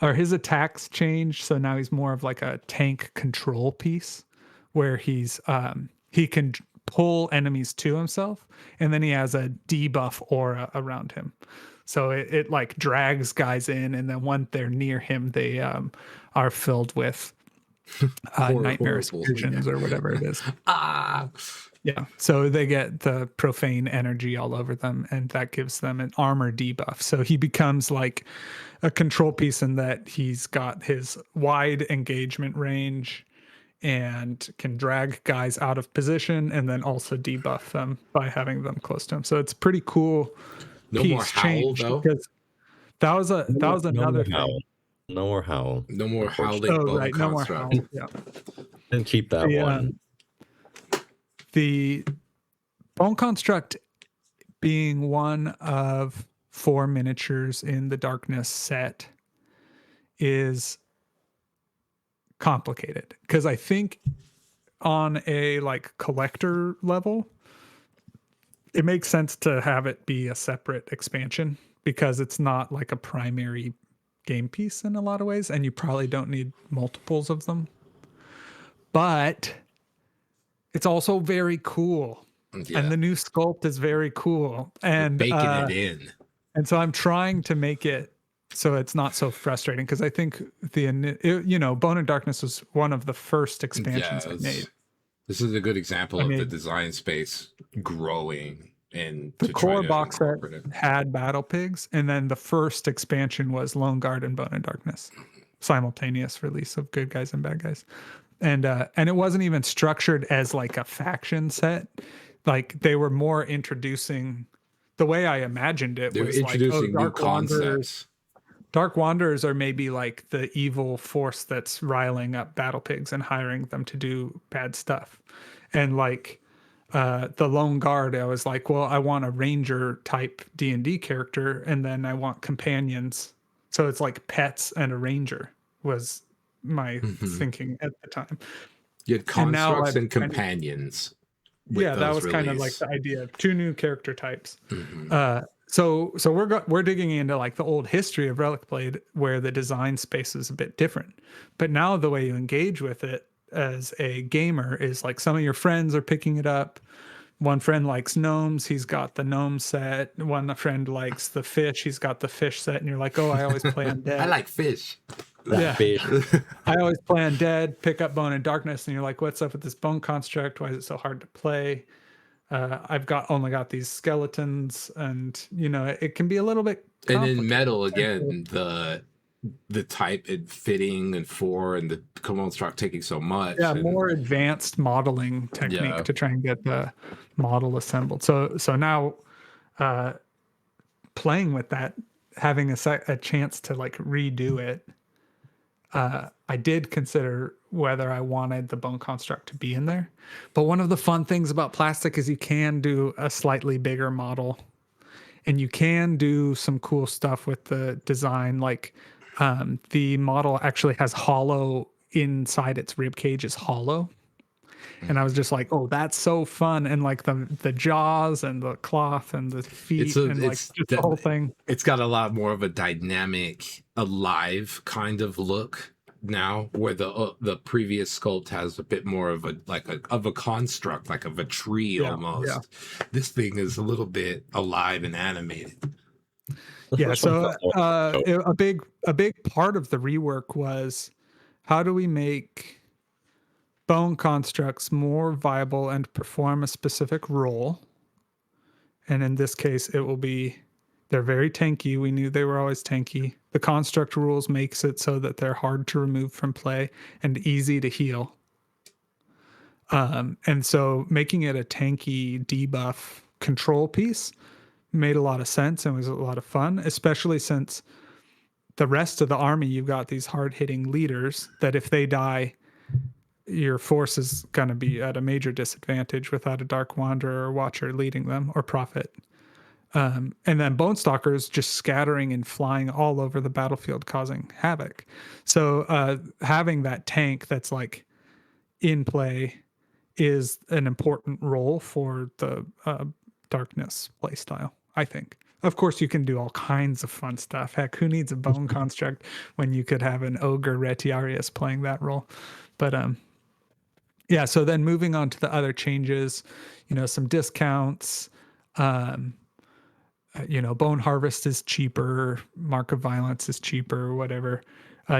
or his attacks changed. So now he's more of like a tank control piece where he can pull enemies to himself, and then he has a debuff aura around him. So it like drags guys in, and then when they're near him, they are filled with nightmarish visions or whatever it is. Yeah. So they get the profane energy all over them, and that gives them an armor debuff. So he becomes like a control piece in that he's got his wide engagement range and can drag guys out of position, and then also debuff them by having them close to him. So it's pretty cool. No more howl though. Because that was another thing. No more howl. No more howling. Oh, right. No more howl. Yeah. And keep that one. The Bone Construct being one of 4 miniatures in the Darkness set is complicated, because I think on a like collector level, it makes sense to have it be a separate expansion because it's not like a primary game piece in a lot of ways, and you probably don't need multiples of them. But it's also very cool. Yeah. And the new sculpt is very cool. And baking it in. And so I'm trying to make it so it's not so frustrating, because I think Bone and Darkness was one of the first expansions I made. This is a good example of the design space growing. And the core box set had Battlepigs, and then the first expansion was Lone Guard and Bone and Darkness, simultaneous release of good guys and bad guys. And it wasn't even structured as like a faction set. Like they were more introducing, the way I imagined it was introducing new concepts. Dark Wanderers are maybe like the evil force that's riling up Battlepigs and hiring them to do bad stuff. And like the Lone Guard, I was like, well, I want a ranger type D&D character, and then I want companions. So it's like pets and a ranger was my thinking at the time. You had constructs and companions. with that was kind of like the idea of 2 new character types. So we're digging into like the old history of Relicblade, where the design space is a bit different. But now the way you engage with it as a gamer is like some of your friends are picking it up. One friend likes gnomes, he's got the gnome set. One friend likes the fish, he's got the fish set. And you're like, oh, I always play undead. I like fish. Yeah. I always play undead, pick up Bone and Darkness, and you're like, what's up with this bone construct? Why is it so hard to play? I've only got these skeletons, and it can be a little bit complicated. And in metal again, the type and fitting and and the construct taking so much. Yeah, more advanced modeling technique to try and get the model assembled. So now playing with that, having a chance to like redo it, I did consider whether I wanted the bone construct to be in there. But one of the fun things about plastic is you can do a slightly bigger model, and you can do some cool stuff with the design. Like the model actually has hollow inside, its rib cage is hollow. And I was just like, oh, that's so fun. And like the jaws and the cloth and the feet and like just the whole thing. It's got a lot more of a dynamic, alive kind of look now, where the previous sculpt has a bit more of a construct, like of a tree almost. Yeah. This thing is a little bit alive and animated. Yeah. So a big part of the rework was, how do we make bone constructs more viable and perform a specific role? And in this case, it will be, they're very tanky. We knew they were always tanky. The construct rules makes it so that they're hard to remove from play and easy to heal. And so making it a tanky debuff control piece made a lot of sense and was a lot of fun, especially since the rest of the army, you've got these hard-hitting leaders that if they die, your force is going to be at a major disadvantage without a Dark Wanderer or Watcher leading them, or Prophet. And then Bone Stalkers just scattering and flying all over the battlefield, causing havoc. So having that tank that's like in play is an important role for the Darkness playstyle, I think. Of course, you can do all kinds of fun stuff. Heck, who needs a bone construct when you could have an Ogre Retiarius playing that role? But yeah, so then moving on to the other changes, some discounts, Bone Harvest is cheaper, Mark of Violence is cheaper, whatever.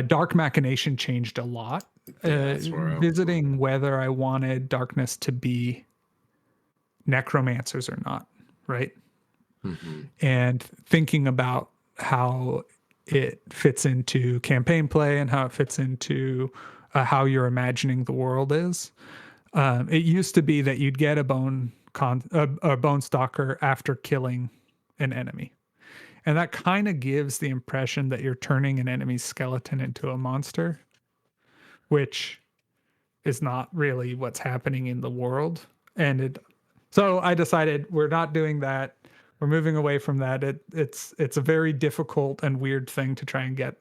Dark Machination changed a lot. Visiting whether I wanted Darkness to be necromancers or not, right? Mm-hmm. And thinking about how it fits into campaign play and how it fits into how you're imagining the world is. It used to be that you'd get a bone stalker after killing an enemy. And that kind of gives the impression that you're turning an enemy's skeleton into a monster, which is not really what's happening in the world. So I decided we're not doing that. We're moving away from that. It's a very difficult and weird thing to try and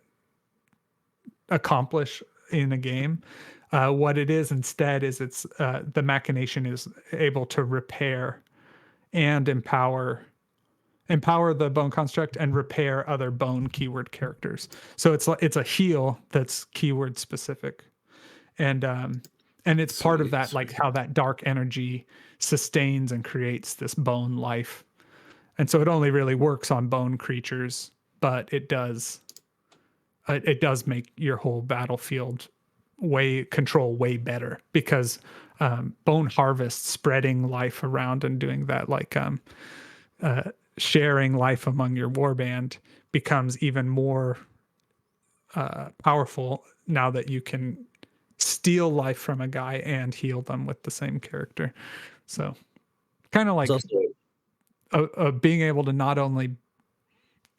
accomplish in a game. What it is instead is it's the machination is able to repair and empower the bone construct and repair other bone keyword characters. So it's a heal that's keyword specific, and it's part of that, like how that dark energy sustains and creates this bone life. And so it only really works on bone creatures, but it does make your whole battlefield control way better, because Bone Harvest, spreading life around and doing that, like sharing life among your warband, becomes even more powerful now that you can steal life from a guy and heal them with the same character. So kind of like being able to not only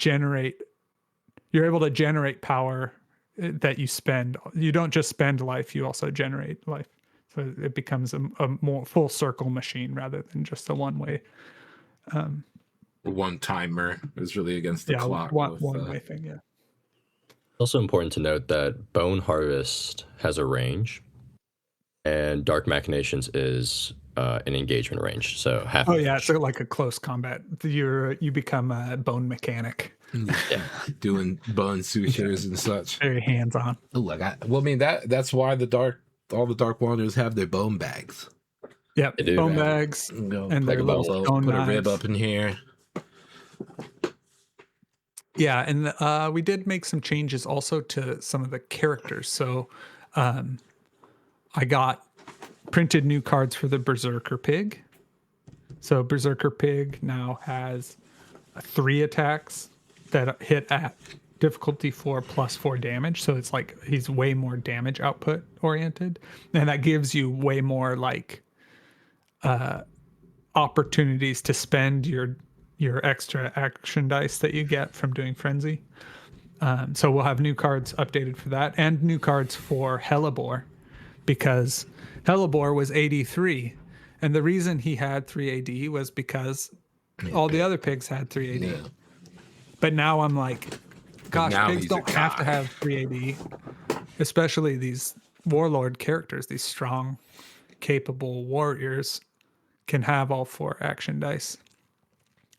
you're able to generate power that you spend. You don't just spend life, you also generate life. So it becomes a more full circle machine rather than just a one-way. One-timer is really against the clock. One-way thing, yeah. It's also important to note that Bone Harvest has a range, and Dark Machinations is an engagement range. So Oh yeah, so like a close combat. You become a bone mechanic. Yeah. Doing bone sutures and such. Very hands on. Oh, I mean that's why all the Dark Wanderers have their bone bags. Yep, They do. bone bags Go and their little stone put a knives. rib up in here. Yeah, and we did make some changes also to some of the characters. So I got printed new cards for the Berserker Pig. So Berserker Pig now has 3 attacks that hit at difficulty 4 plus 4 damage. So it's like he's way more damage output oriented. And that gives you way more like opportunities to spend your extra action dice that you get from doing Frenzy. So we'll have new cards updated for that and new cards for Hellebore, because Hellebore was 83. And the reason he had 3 AD was because all the other pigs had 3 AD. Yeah. But now I'm like, gosh, now pigs he's a don't have to guy. have 3 AD, especially these warlord characters, these strong, capable warriors can have all 4 action dice.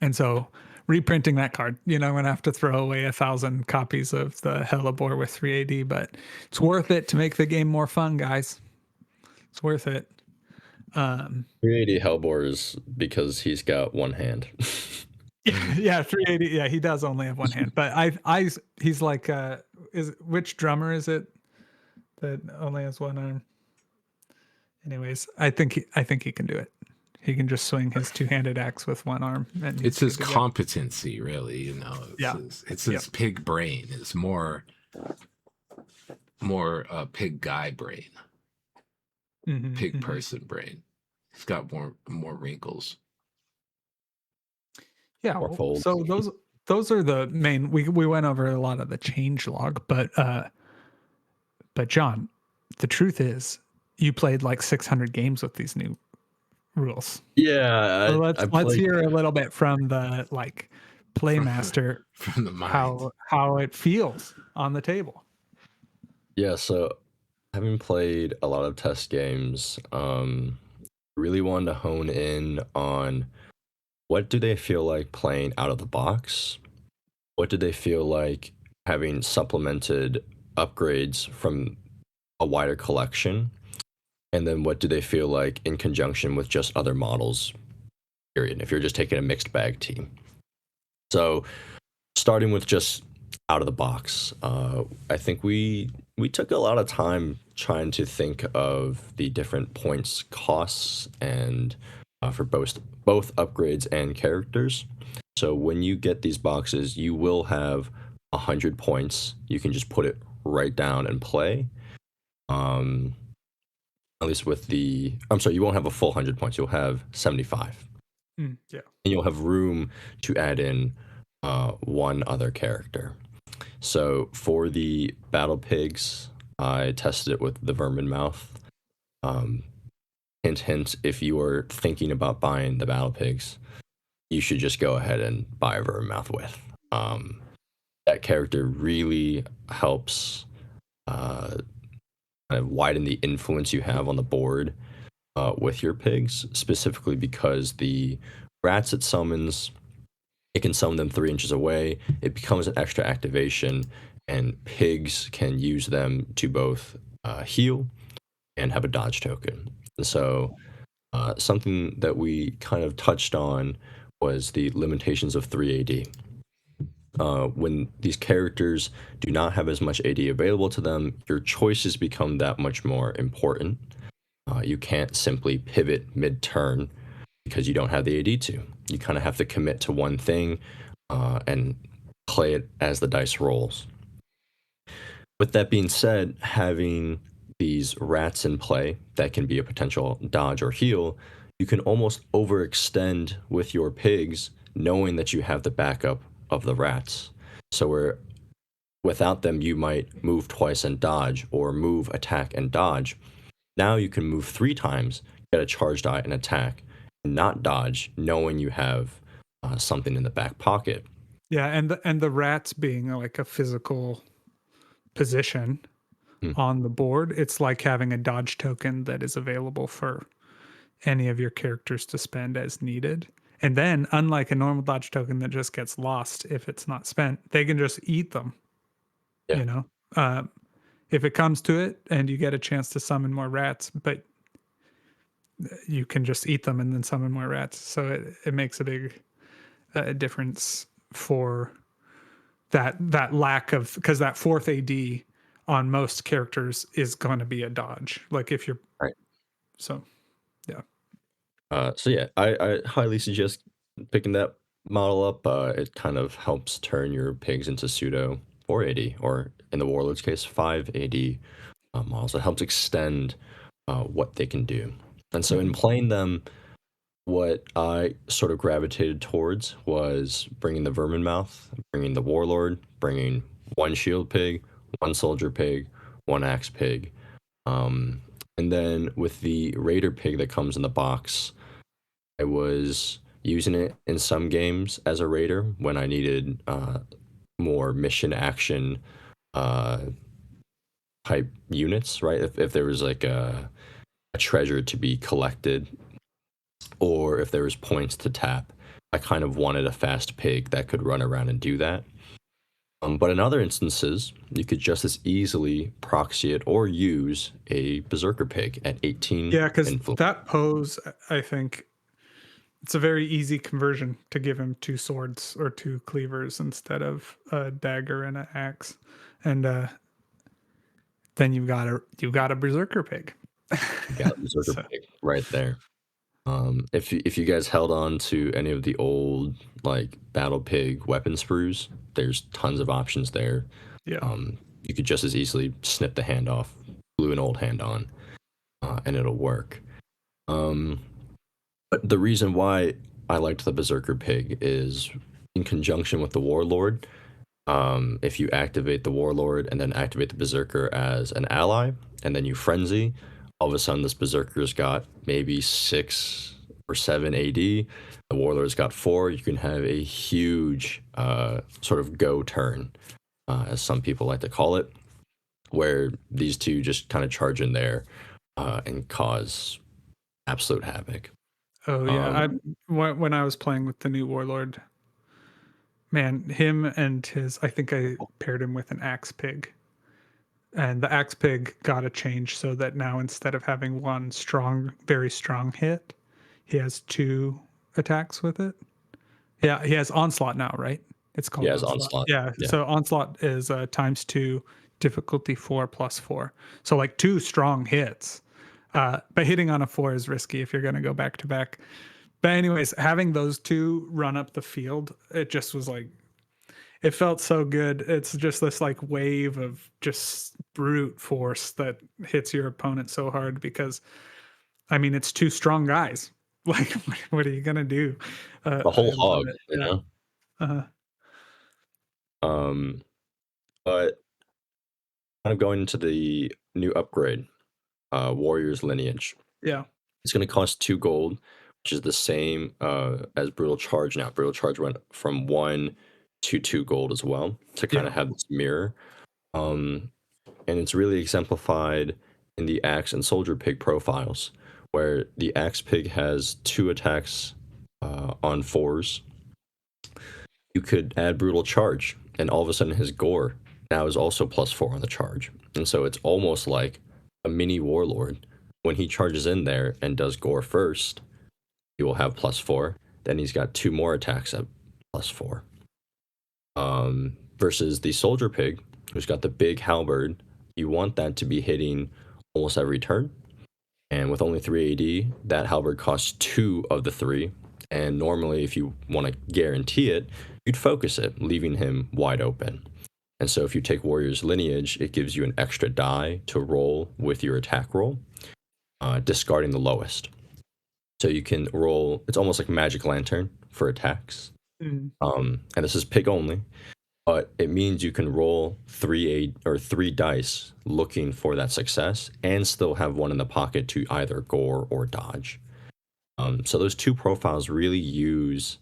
And so reprinting that card, I'm going to have to throw away 1,000 copies of the Hellebore with 3 AD, but it's worth it to make the game more fun, guys. It's worth it. 380 Hellbore is because he's got one hand. Yeah, 380. Yeah, he does only have one hand, but he's like, which drummer is it that only has one arm? Anyways, I think he can do it. He can just swing his 2-handed axe with one arm. And It's his competency, really. It's his pig brain. It's more pig guy brain, pig person brain. He's got more wrinkles. Yeah. So those are the main. We went over a lot of the change log, but John, the truth is, you played like 600 games with these new rules. Yeah. So let's hear a little bit from the playmaster from the mind. how it feels on the table. Yeah, so having played a lot of test games, really wanted to hone in on what do they feel like playing out of the box? What do they feel like having supplemented upgrades from a wider collection? And then what do they feel like in conjunction with just other models, period, if you're just taking a mixed bag team? So starting with just out of the box, I think we took a lot of time trying to think of the different points costs and for both upgrades and characters. So when you get these boxes, you will have 100 points. You can just put it right down and play. At least with you won't have a full 100 points. You'll have 75. Yeah. And you'll have room to add in one other character. So for the Battlepigs, I tested it with the Vermin Mouth. Hint, if you are thinking about buying the Battlepigs, you should just go ahead and buy a Vermin Mouth with. That character really helps kind of widen the influence you have on the board with your pigs, specifically because the rats it summons, it can summon them 3 inches away. It becomes an extra activation, and pigs can use them to both heal and have a dodge token. And so something that we kind of touched on was the limitations of 3 AD. When these characters do not have as much AD available to them, your choices become that much more important. You can't simply pivot mid-turn because you don't have the AD to. You kind of have to commit to one thing and play it as the dice rolls. With that being said, having these rats in play that can be a potential dodge or heal, you can almost overextend with your pigs knowing that you have the backup of the rats. So without them, you might move twice and dodge, or move, attack, and dodge. Now you can move 3 times, get a charge die, and attack, and not dodge, knowing you have something in the back pocket. Yeah, and the rats being like a physical position on the board, it's like having a dodge token that is available for any of your characters to spend as needed. And then, unlike a normal dodge token that just gets lost if it's not spent, they can just eat them. Yeah. You know, if it comes to it and you get a chance to summon more rats, but you can just eat them and then summon more rats. So it makes a big difference for that lack of, because that fourth AD on most characters is going to be a dodge. Like if you're right. So yeah. So yeah, I highly suggest picking that model up. It kind of helps turn your pigs into pseudo 480, or in the warlord's case, 580 models. It helps extend what they can do. And so in playing them, what I sort of gravitated towards was bringing the Vermin Mouth, bringing the Warlord, bringing one Shield Pig, one Soldier Pig, one Axe Pig. And then with the Raider Pig that comes in the box, I was using it in some games as a Raider when I needed more mission action uh, type units, right? If there was like a treasure to be collected, or if there was points to tap, I kind of wanted a fast pig that could run around and do that. But in other instances, you could just as easily proxy it or use a Berserker Pig at 18 Yeah, because influence. that pose, I think, it's a very easy conversion to give him 2 swords or 2 cleavers instead of a dagger and an axe, and then you've got a Berserker Pig. You got a Berserker Pig right there. If you guys held on to any of the old like Battle Pig weapon sprues, there's tons of options there. Yeah. You could just as easily snip the hand off, glue an old hand on, and it'll work. But the reason why I liked the Berserker Pig is in conjunction with the Warlord. If you activate the Warlord and then activate the Berserker as an ally, and then you frenzy, all of a sudden this Berserker's got maybe 6 or 7 AD. The Warlord's got 4. You can have a huge sort of go turn, as some people like to call it, where these two just kind of charge in there and cause absolute havoc. Oh yeah, when I was playing with the new Warlord, man, him and I think I paired him with an Axe Pig. And the Axe Pig got a change so that now instead of having one strong, very strong hit, he has 2 attacks with it. Yeah, he has Onslaught now, right? It's called Onslaught. Yeah, so Onslaught is ×2, difficulty 4 +4. So like 2 strong hits. But hitting on a 4 is risky if you're going to go back to back. But anyways, having those 2 run up the field, it just was like, it felt so good. It's just this like wave of just brute force that hits your opponent so hard because, I mean, it's 2 strong guys. Like, what are you gonna do? The whole hog, you know. Uh-huh. But kind of going into the new upgrade, Warrior's Lineage. Yeah. It's going to cost 2 gold, which is the same as Brutal Charge now. Brutal Charge went from 1 to 2 gold as well to kind of have this mirror. And it's really exemplified in the Axe and Soldier Pig profiles, where the Axe Pig has 2 attacks on 4s. You could add Brutal Charge, and all of a sudden his gore now is also +4 on the charge. And so it's almost like a mini Warlord. When he charges in there and does gore first, he will have +4. Then he's got 2 more attacks at +4. Versus the Soldier Pig, who's got the big halberd, you want that to be hitting almost every turn. And with only 3 AD, that halberd costs 2 of the 3. And normally, if you want to guarantee it, you'd focus it, leaving him wide open. And so if you take Warrior's Lineage, it gives you an extra die to roll with your attack roll, discarding the lowest. So you can roll, it's almost like Magic Lantern for attacks. And this is pig only, but it means you can roll 3 dice looking for that success and still have 1 in the pocket to either gore or dodge. So those 2 profiles really use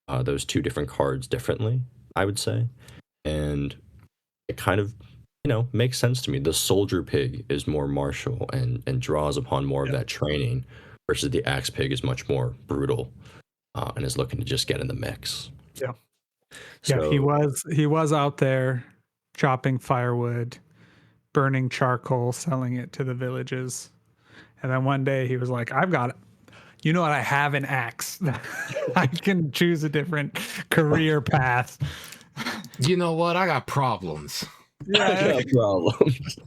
those 2 different cards differently, I would say. And it kind of, makes sense to me. The Soldier Pig is more martial and draws upon more of that training, versus the axe pig is much more brutal and is looking to just get in the mix. Yeah. So, Yeah, he was out there chopping firewood, burning charcoal, selling it to the villages. And then one day he was like, I've got it. You know what? I have an axe. I can choose a different career path. You know what? I got problems. Yeah. no problems.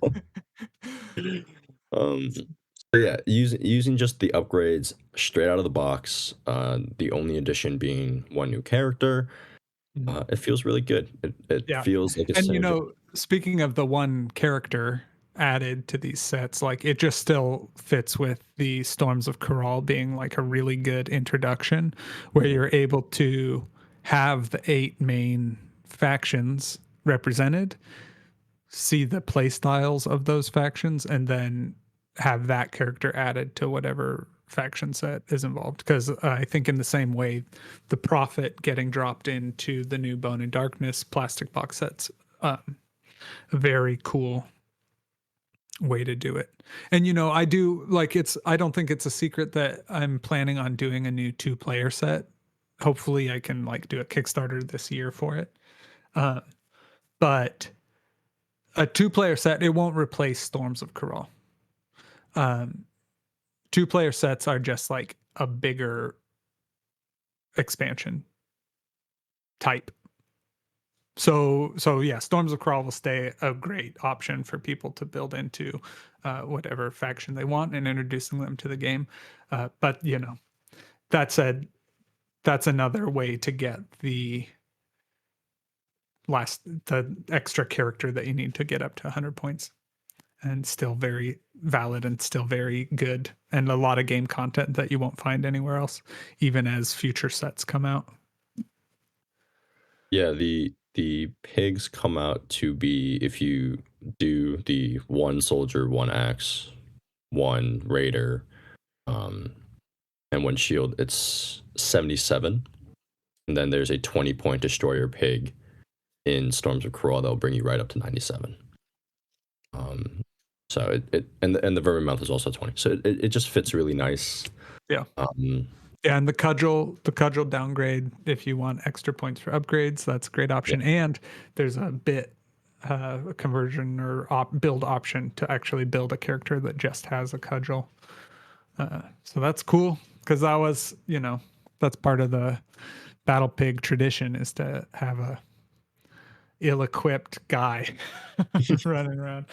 So yeah, using just the upgrades straight out of the box, the only addition being one new character, it feels really good. It Yeah. feels like it's And you synergy. know, speaking of the one character added to these sets, like it just still fits with the Storms of Corral being like a really good introduction where you're able to have the 8 main factions represented, see the play styles of those factions, and then have that character added to whatever faction set is involved. Because I think in the same way, the Prophet getting dropped into the new Bone and Darkness plastic box sets, a very cool way to do it. And you know, I do like I don't think it's a secret that I'm planning on doing a new 2-player set. Hopefully I can like do a Kickstarter this year for it. But a 2-player set, it won't replace Storms of Corral. 2-player sets are just like a bigger expansion type. So yeah, Storms of Corral will stay a great option for people to build into whatever faction they want and introducing them to the game. But you know, that said, that's another way to get the extra character that you need to get up to 100 points. And still very valid and still very good, and a lot of game content that you won't find anywhere else, even as future sets come out. Yeah, the pigs come out to be, if you do the 1 soldier, 1 axe, 1 raider, and 1 shield, it's 77. And then there's a 20-point destroyer pig in Storms of Corral that'll bring you right up to 97. So and the vermin mouth is also 20. So it just fits really nice. Yeah. Yeah, and the cudgel downgrade, if you want extra points for upgrades, that's a great option. Yeah. And there's a bit conversion or build option to actually build a character that just has a cudgel. So that's cool, because that was, you know, that's part of the battle pig tradition, is to have a ill-equipped guy running around.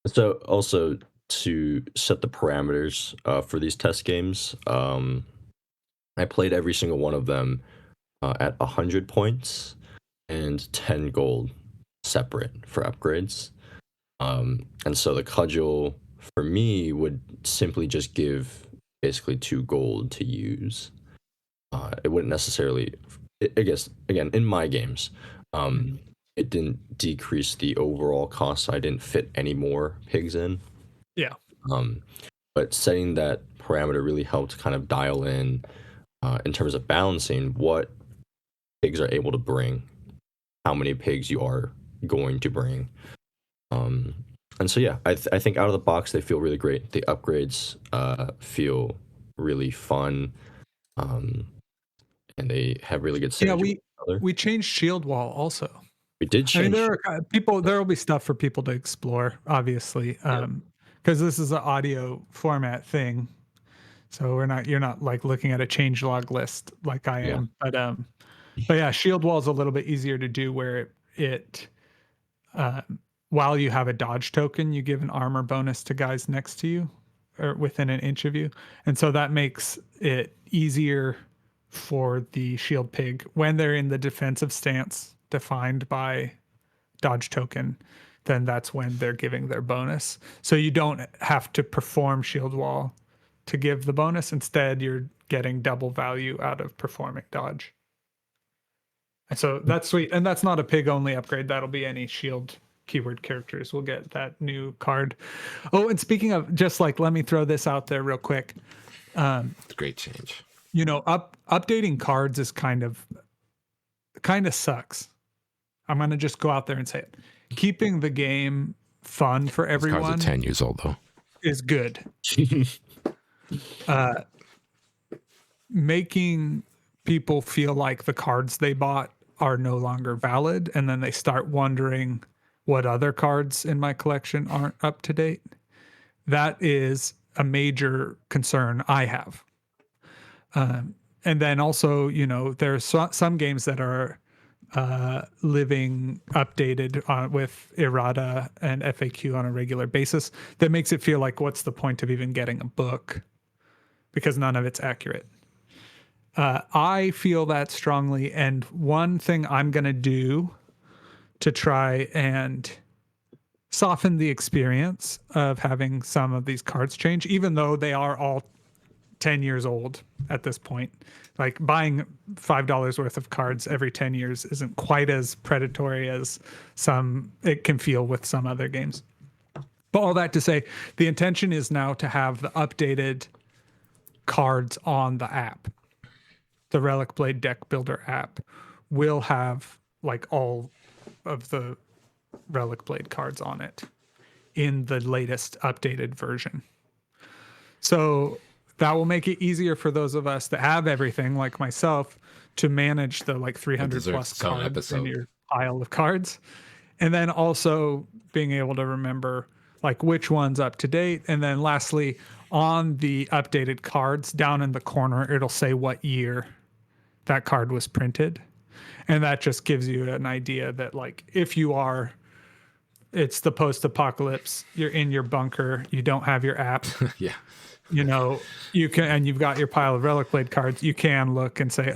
So also to set the parameters for these test games, I played every single one of them at 100 points and 10 gold separate for upgrades. And so the cudgel for me would simply just give basically 2 gold to use. It wouldn't necessarily, I guess, again, in my games, it didn't decrease the overall cost, so I didn't fit any more pigs in. Yeah. But setting that parameter really helped kind of dial in terms of balancing what pigs are able to bring, how many pigs you are going to bring. And so yeah, I think out of the box they feel really great. The upgrades feel really fun, and they have really good synergy. Yeah, we changed Shield Wall also. We did change. I mean, there will be stuff for people to explore, obviously, because this is an audio format thing. So you're not like looking at a changelog list like I am. But yeah, Shield Wall is a little bit easier to do, where it while you have a dodge token, you give an armor bonus to guys next to you or within an inch of you. And so that makes it easier for the shield pig when they're in the defensive stance defined by dodge token. Then that's when they're giving their bonus. So you don't have to perform shield wall to give the bonus. Instead, you're getting double value out of performing dodge. And so that's sweet. And that's not a pig only upgrade. That'll be any shield keyword characters will get that new card. Oh, and speaking of, just like, let me throw this out there real quick. It's a great change. You know, updating cards is kind of sucks. I'm going to just go out there and say it. Keeping the game fun for everyone. Those cards are 10 years old, though. is good. Making people feel like the cards they bought are no longer valid, and then they start wondering what other cards in my collection aren't up to date. That is a major concern I have. And then also, you know, there's some games that are living updated with errata and FAQ on a regular basis. That makes it feel like, what's the point of even getting a book? Because none of it's accurate. I feel that strongly. And one thing I'm going to do to try and soften the experience of having some of these cards change, even though they are all 10 years old at this point. Like buying $5 worth of cards every 10 years isn't quite as predatory as it can feel with some other games. But all that to say, the intention is now to have the updated cards on the app. The Relicblade deck builder app will have like all of the Relicblade cards on it in the latest updated version. So that will make it easier for those of us that have everything, like myself, to manage the like 300 plus cards in your pile of cards. And then also being able to remember like which one's up to date. And then lastly, on the updated cards down in the corner, it'll say what year that card was printed. And that just gives you an idea that like if it's the post-apocalypse, you're in your bunker, you don't have your app. Yeah. You know, you can, and you've got your pile of Relicblade cards, you can look and say,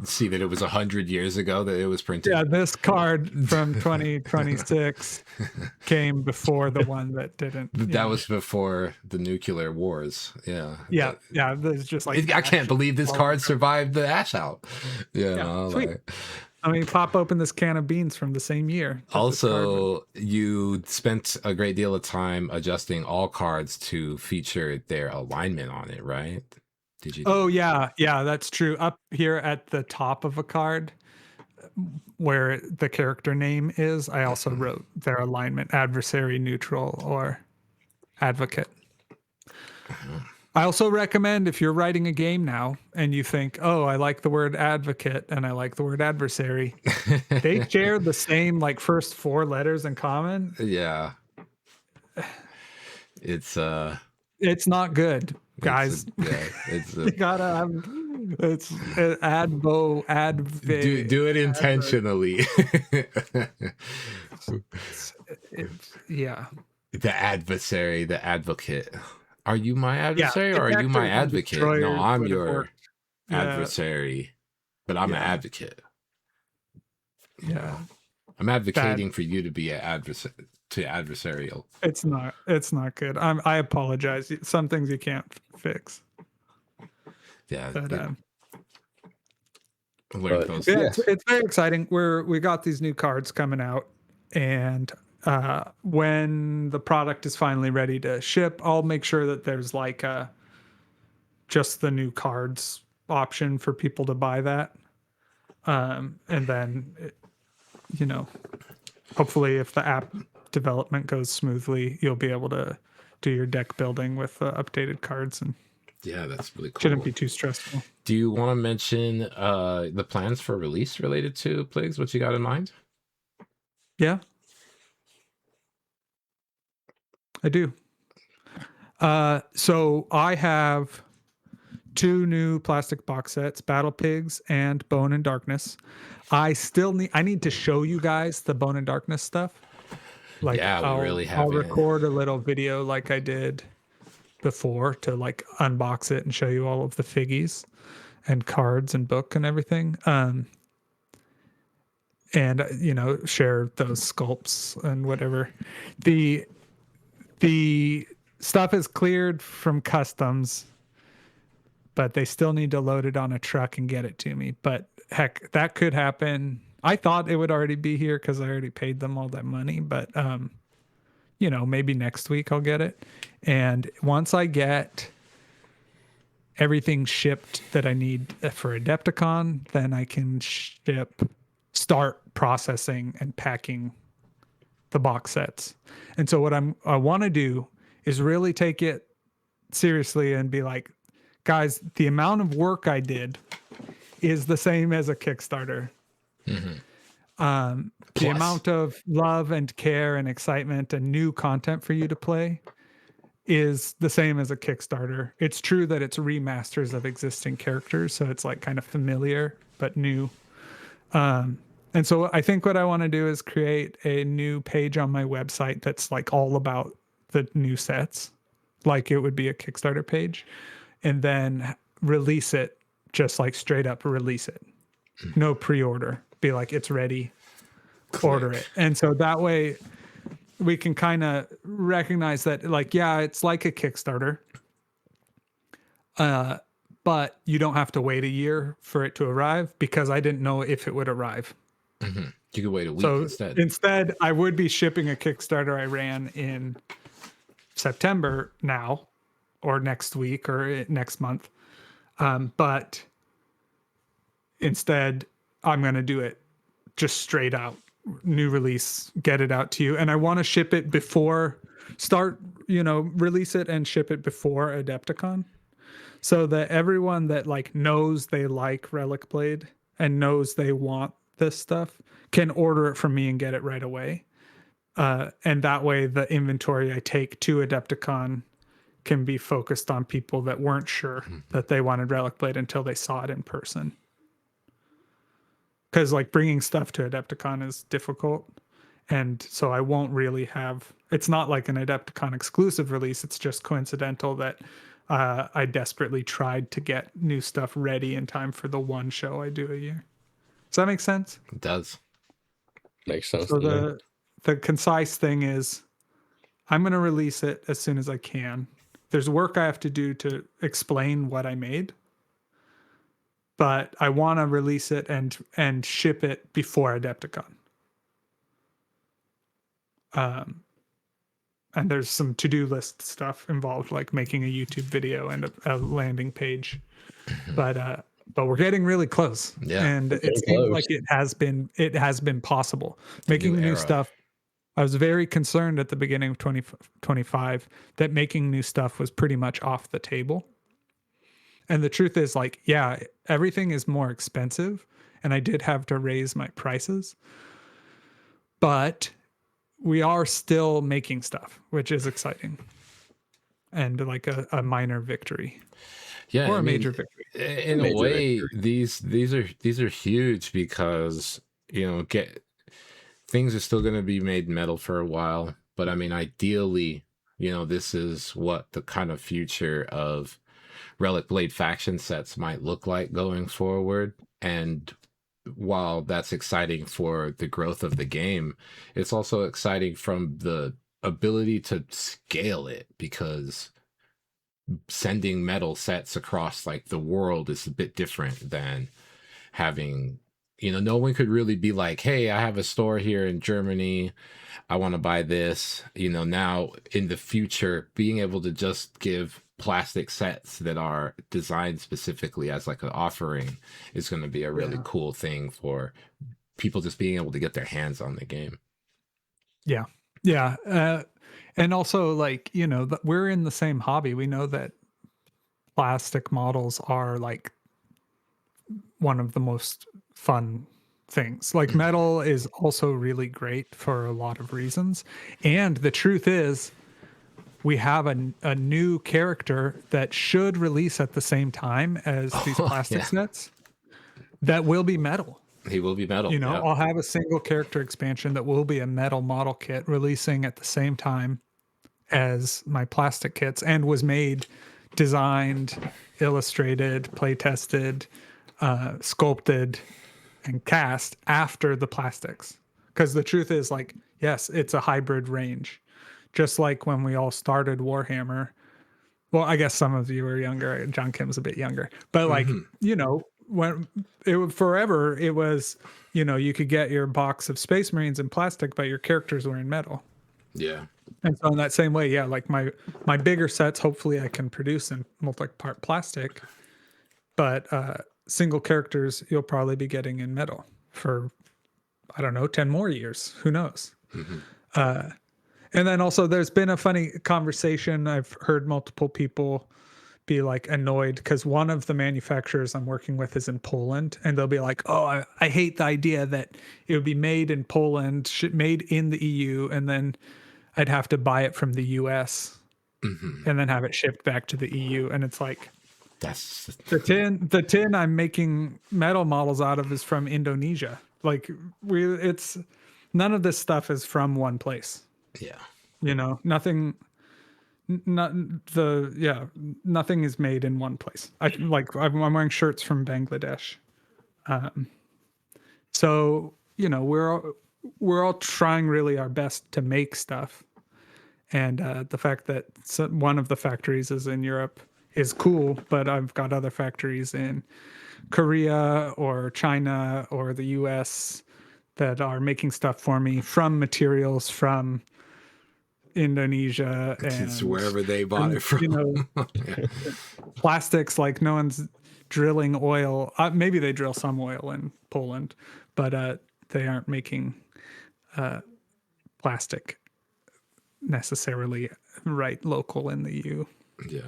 see that it was 100 years ago that it was printed. Yeah, this card from 2026 came before the one that didn't. That was before the nuclear wars. Yeah. Yeah. There's just like, I can't believe this card survived the ash out. Yeah. Sweet. I mean, pop open this can of beans from the same year. Also, you spent a great deal of time adjusting all cards to feature their alignment on it, right? Did you? Oh, yeah. Yeah, that's true. Up here at the top of a card where the character name is, I also wrote their alignment: adversary, neutral, or advocate. I also recommend, if you're writing a game now and you think, oh, I like the word advocate and I like the word adversary, they share the same like first 4 letters in common. Yeah. It's not good, guys. You gotta have it's do it intentionally. Yeah. The adversary, the advocate. Are you my adversary or are you my advocate? No, I'm your adversary, but I'm an advocate. Yeah. I'm advocating for you to be an adversarial. It's not good. I apologize. Some things you can't fix. Yeah. But, it's very exciting. We got these new cards coming out, and when the product is finally ready to ship, I'll make sure that there's like just the new cards option for people to buy that. And then, hopefully if the app development goes smoothly, you'll be able to do your deck building with updated cards. And yeah, that's really cool. Shouldn't be too stressful. Do you want to mention the plans for release related to Plagues? What you got in mind? Yeah. I do. So I have 2 new plastic box sets, Battlepigs and Bone and Darkness. I need to show you guys the Bone and Darkness stuff. Like, yeah, I'll record a little video like I did before to like unbox it and show you all of the figgies and cards and book and everything. And share those sculpts and whatever. The stuff is cleared from customs, but they still need to load it on a truck and get it to me. But heck, that could happen. I thought it would already be here because I already paid them all that money. But, maybe next week I'll get it. And once I get everything shipped that I need for Adepticon, then I can start processing and packing the box sets. And so what I want to do is really take it seriously and be like, guys, the amount of work I did is the same as a Kickstarter. The amount of love and care and excitement and new content for you to play is the same as a Kickstarter. It's true that it's remasters of existing characters, so it's like kind of familiar but new. And so I think what I want to do is create a new page on my website that's like all about the new sets, like it would be a Kickstarter page, and then release it, just like straight up release it. No pre-order. Be like, it's ready, order it. And so that way we can kind of recognize that, like, yeah, it's like a Kickstarter, but you don't have to wait a year for it to arrive, because I didn't know if it would arrive. You could wait a week instead. Instead, I would be shipping a Kickstarter I ran in September now, or next week, or next month. But instead, I'm going to do it just straight out, new release, get it out to you. And I want to ship it before, release it and ship it before Adepticon, so that everyone that like knows they like Relicblade and knows they want this stuff can order it from me and get it right away. And that way the inventory I take to Adepticon can be focused on people that weren't sure that they wanted Relicblade until they saw it in person. Because like bringing stuff to Adepticon is difficult. And so I won't really have, it's not like an Adepticon exclusive release. It's just coincidental that I desperately tried to get new stuff ready in time for the one show I do a year. Does that make sense? It does. Makes sense. So the concise thing is, I'm going to release it as soon as I can. There's work I have to do to explain what I made, but I want to release it and ship it before Adepticon. And there's some to-do list stuff involved, like making a YouTube video and a landing page. But we're getting really close. Yeah. And it seems like it has been possible. Making new stuff. I was very concerned at the beginning of 2025 that making new stuff was pretty much off the table. And the truth is, like, yeah, everything is more expensive, and I did have to raise my prices. But we are still making stuff, which is exciting. And like a minor victory. Yeah, or a major victory. In a way, these are huge, because things are still going to be made metal for a while, but I mean, ideally, this is what the kind of future of Relicblade faction sets might look like going forward. And while that's exciting for the growth of the game, it's also exciting from the ability to scale it, because sending metal sets across like the world is a bit different than having, no one could really be like, hey, I have a store here in Germany, I want to buy this. Now in the future, being able to just give plastic sets that are designed specifically as like an offering is going to be a really cool thing for people just being able to get their hands on the game. Yeah. And also, like, we're in the same hobby. We know that plastic models are like one of the most fun things. Like, metal is also really great for a lot of reasons. And the truth is, we have a new character that should release at the same time as these plastic sets that will be metal. He will be metal. I'll have a single character expansion that will be a metal model kit releasing at the same time as my plastic kits, and was made, designed, illustrated, play tested, sculpted, and cast after the plastics. Because the truth is, like, yes, it's a hybrid range. Just like when we all started Warhammer. Well, I guess some of you are younger. Jon Kim's a bit younger. But like, when forever it was, you could get your box of Space Marines in plastic, but your characters were in metal. Yeah. And so in that same way, like my bigger sets, hopefully I can produce in multi-part plastic, but single characters you'll probably be getting in metal for, I don't know, 10 more years. Who knows? And then also there's been a funny conversation. I've heard multiple people be like annoyed because one of the manufacturers I'm working with is in Poland, and they'll be like, "Oh, I hate the idea that it would be made in Poland, made in the EU, and then I'd have to buy it from the US and then have it shipped back to the EU." And it's like, That's the tin I'm making metal models out of is from Indonesia. Like it's none of this stuff is from one place. yeah. Nothing. Not nothing is made in one place. I'm wearing shirts from Bangladesh. So we're all trying really our best to make stuff, and the fact that one of the factories is in Europe is cool, but I've got other factories in Korea or China or the US that are making stuff for me from materials from Indonesia It's and wherever they bought it from. plastics. Like no one's drilling oil. Maybe they drill some oil in Poland, but they aren't making plastic necessarily right local in the EU. Yeah.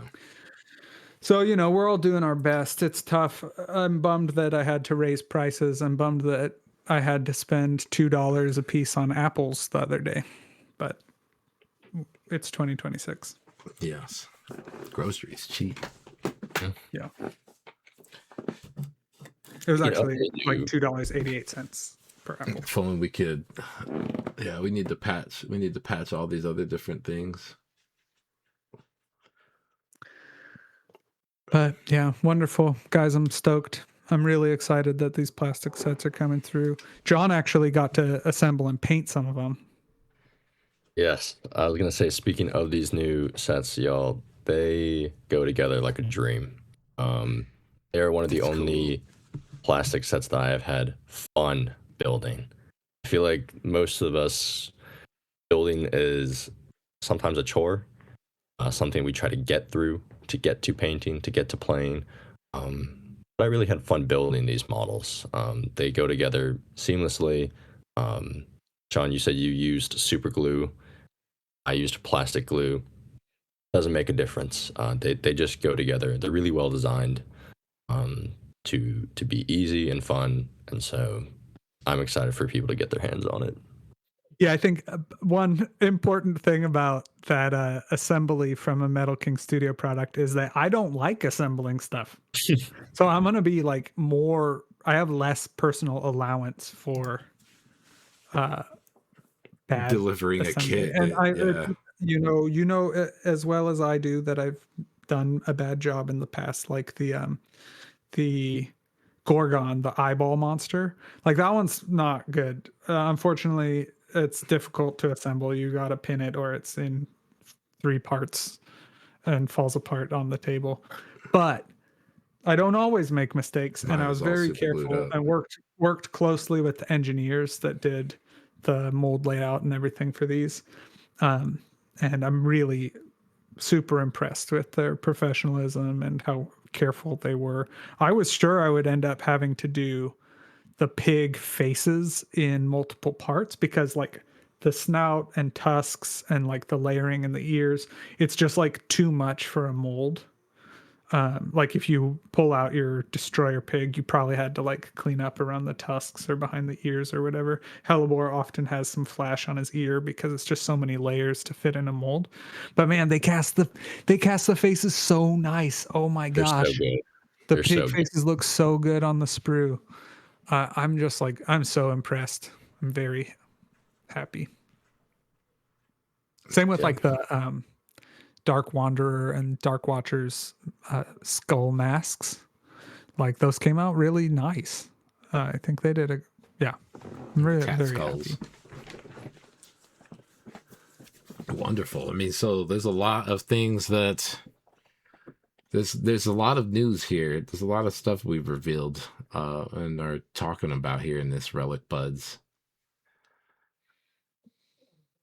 So we're all doing our best. It's tough. I'm bummed that I had to raise prices. I'm bummed that I had to spend $2 a piece on apples the other day, but it's 2026. Yes. Groceries cheap. Yeah. It was actually like $2.88 per apple. If only we could. Yeah, we need to patch. We need to patch all these other different things. But yeah, wonderful. Guys, I'm stoked. I'm really excited that these plastic sets are coming through. John actually got to assemble and paint some of them. Yes, I was gonna say, speaking of these new sets, y'all, they go together like a dream. They're one of the only plastic sets that I have had fun building. I feel like most of us building is sometimes a chore, something we try to get through, to get to painting, to get to playing. But I really had fun building these models. They go together seamlessly. Sean, you said you used super glue. I used plastic glue. Doesn't make a difference. They just go together. They're really well designed to be easy and fun, and so I'm excited for people to get their hands on it. Yeah, I think one important thing about that assembly from a Metal King Studio product is that I don't like assembling stuff. So I'm going to be like I have less personal allowance for bad delivering assembly. a kit. And as well as I do that I've done a bad job in the past, like the Gorgon, the eyeball monster. Like that one's not good. Unfortunately, it's difficult to assemble. You got to pin it or it's in 3 parts and falls apart on the table. But I don't always make mistakes, and I was very careful and worked closely with the engineers that did the mold layout and everything for these. And I'm really super impressed with their professionalism and how careful they were. I was sure I would end up having to do the pig faces in multiple parts because like the snout and tusks and like the layering in the ears, it's just like too much for a mold. Like if you pull out your destroyer pig, you probably had to like clean up around the tusks or behind the ears or whatever. Hellebore often has some flash on his ear because it's just so many layers to fit in a mold. But man, they cast the faces so nice. Oh my gosh. So good. The pig faces look so good on the sprue. I'm just like, I'm so impressed. I'm very happy. Same with like the Dark Wanderer and Dark Watcher's skull masks. Like those came out really nice. I think they did I'm really very happy. Wonderful. I mean, so there's a lot of things that there's a lot of news here. There's a lot of stuff we've revealed and are talking about here in this Relicbuds.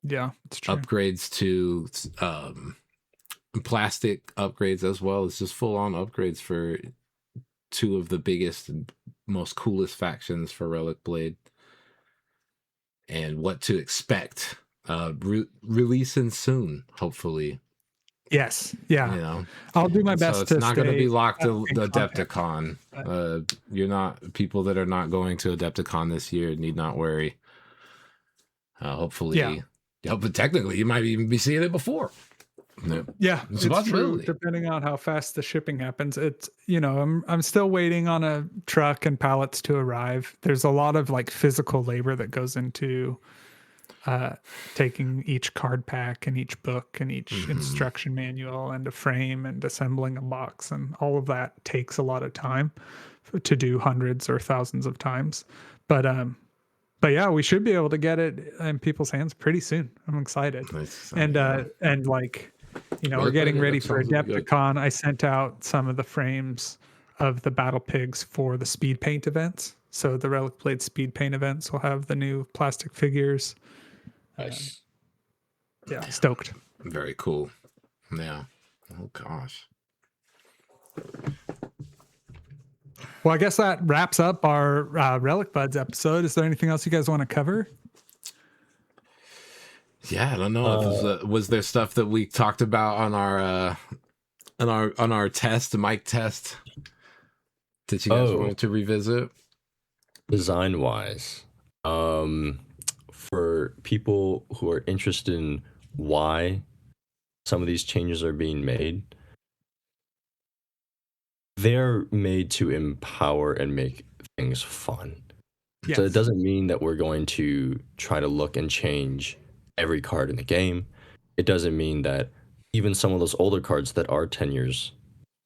Yeah, it's true. Upgrades to plastic upgrades as well as just full-on upgrades for 2 of the biggest and most coolest factions for Relicblade, and what to expect Releasing soon, hopefully. Yes. Yeah. You know, I'll do my so best it's to not going to stay be locked to in the contact. Adepticon. You're not people that are not going to Adepticon this year need not worry. Hopefully, yeah, but technically, you might even be seeing it before. Yeah, it's a it's true. possibility. Depending on how fast the shipping happens, it's I'm still waiting on a truck and pallets to arrive. There's a lot of like physical labor that goes into taking each card pack and each book and each instruction manual and a frame and assembling a box, and all of that takes a lot of time to do hundreds or thousands of times. But yeah, we should be able to get it in people's hands pretty soon. I'm excited. And like, we're getting ready for Adepticon. I sent out some of the frames of the Battlepigs for the speed paint events. So the Relicblade speed paint events will have the new plastic figures. Nice. Yeah, stoked. Very cool. Yeah. Oh gosh. Well, I guess that wraps up our Relicbuds episode. Is there anything else you guys want to cover? Yeah, I don't know. Was there stuff that we talked about on our test, mic test, that you guys wanted to revisit? Design wise, for people who are interested in why some of these changes are being made, they're made to empower and make things fun. Yes. So it doesn't mean that we're going to try to look and change every card in the game. It doesn't mean that even some of those older cards that are 10 years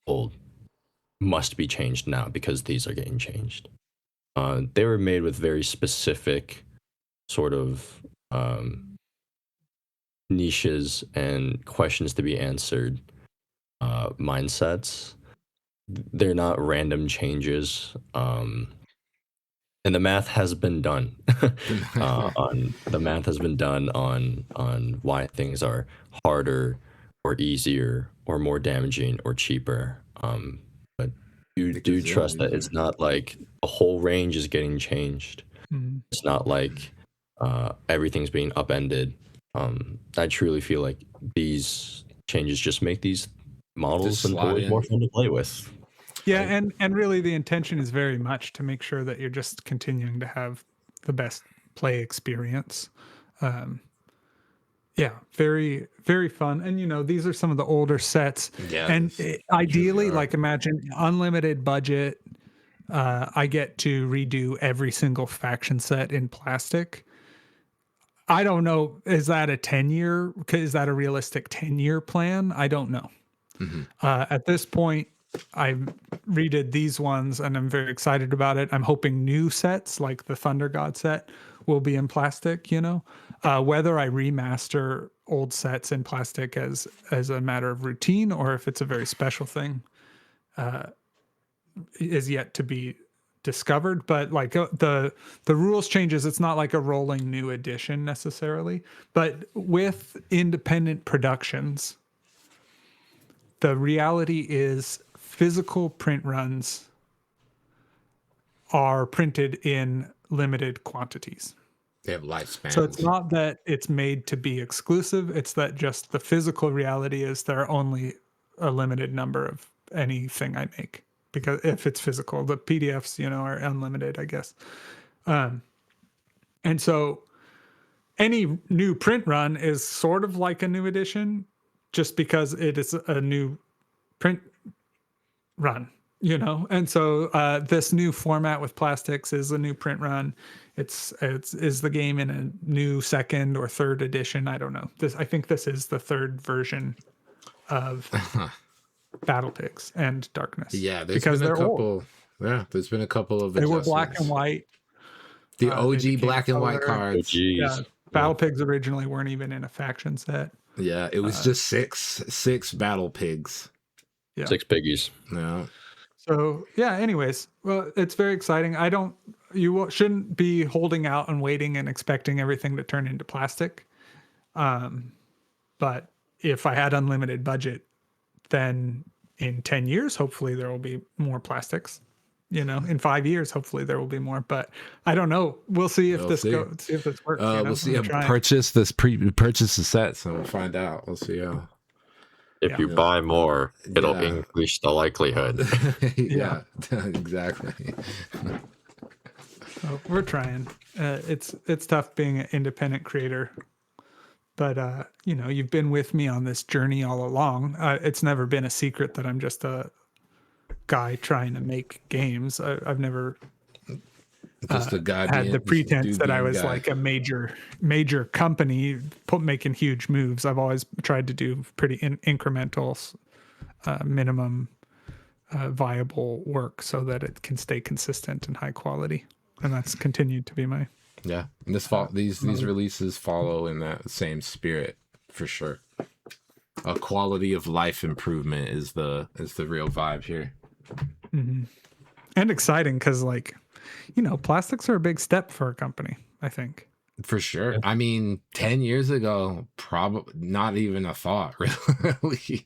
old must be changed now because these are getting changed. They were made with very specific sort of niches and questions to be answered mindsets. They're not random changes. And the math has been done on why things are harder or easier or more damaging or cheaper. But you do trust that it's not like the whole range is getting changed. Mm-hmm. It's not like everything's being upended. I truly feel like these changes just make these models and toys more fun to play with. Yeah, and really the intention is very much to make sure that you're just continuing to have the best play experience. Yeah, very, very fun. And these are some of the older sets. Yeah, and ideally, like imagine unlimited budget. I get to redo every single faction set in plastic. I don't know. Is that a 10-year? Is that a realistic 10-year plan? I don't know. Mm-hmm. At this point, I redid these ones and I'm very excited about it. I'm hoping new sets like the Thunder God set will be in plastic, whether I remaster old sets in plastic as a matter of routine or if it's a very special thing is yet to be discovered. But like the rules changes, it's not like a rolling new edition necessarily, but with independent productions, the reality is physical print runs are printed in limited quantities. They have lifespans. So it's not that it's made to be exclusive. It's that just the physical reality is there are only a limited number of anything I make. Because if it's physical, the PDFs, are unlimited, I guess. And so any new print run is sort of like a new edition just because it is a new print run, and so this new format with plastics is a new print run. It's the game in a new second or third edition. I don't know. I think this is the third version of Battlepigs and Darkness. Yeah, there's been a couple. Old. Yeah, there's been a couple of. They were black and white. The OG black and white cards. Yeah, Battlepigs originally weren't even in a faction set. Yeah, it was just six Battlepigs. Yeah. 6 piggies. Yeah. So yeah. Anyways, well, it's very exciting. You shouldn't be holding out and waiting and expecting everything to turn into plastic. But if I had unlimited budget, then in 10 years, hopefully there will be more plastics. you know, in 5 years, hopefully there will be more, but I don't know. We'll see if this works. You know? We'll see. Purchase the sets and we'll find out. We'll see how. If you buy more, it'll increase the likelihood. Yeah, exactly. So we're trying. It's tough being an independent creator, but you know, you've been with me on this journey all along. It's never been a secret that I'm just a guy trying to make games. I've never just a guy had the pretense that I was like a major company making huge moves. I've always tried to do pretty incremental, minimum viable work so that it can stay consistent and high quality, and that's continued to be my And these releases follow in that same spirit for sure. A quality of life improvement is the real vibe here. Mm-hmm. And exciting because, like, you know, plastics are a big step for a company, I think. For sure. I mean, 10 years ago, probably not even a thought, really.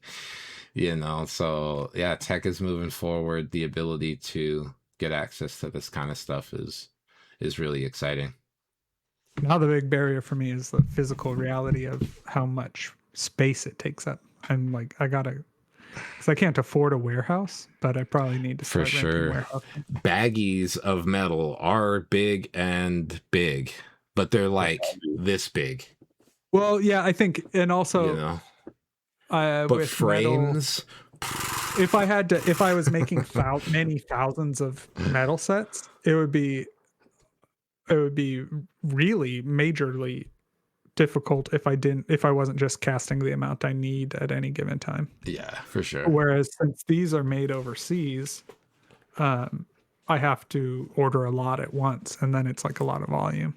You know, so yeah, tech is moving forward. The ability to get access to this kind of stuff is really exciting. Now the big barrier for me is the physical reality of how much space it takes up. I'm like, because I can't afford a warehouse, but I probably need to start renting warehouse. Baggies of metal are big, but they're like this big. Well, yeah, I think, and also, you know, but with frames. Metal, if I was making many thousands of metal sets, it would be really majorly difficult if I wasn't just casting the amount I need at any given time. Yeah, for sure. Whereas since these are made overseas, I have to order a lot at once, and then it's like a lot of volume.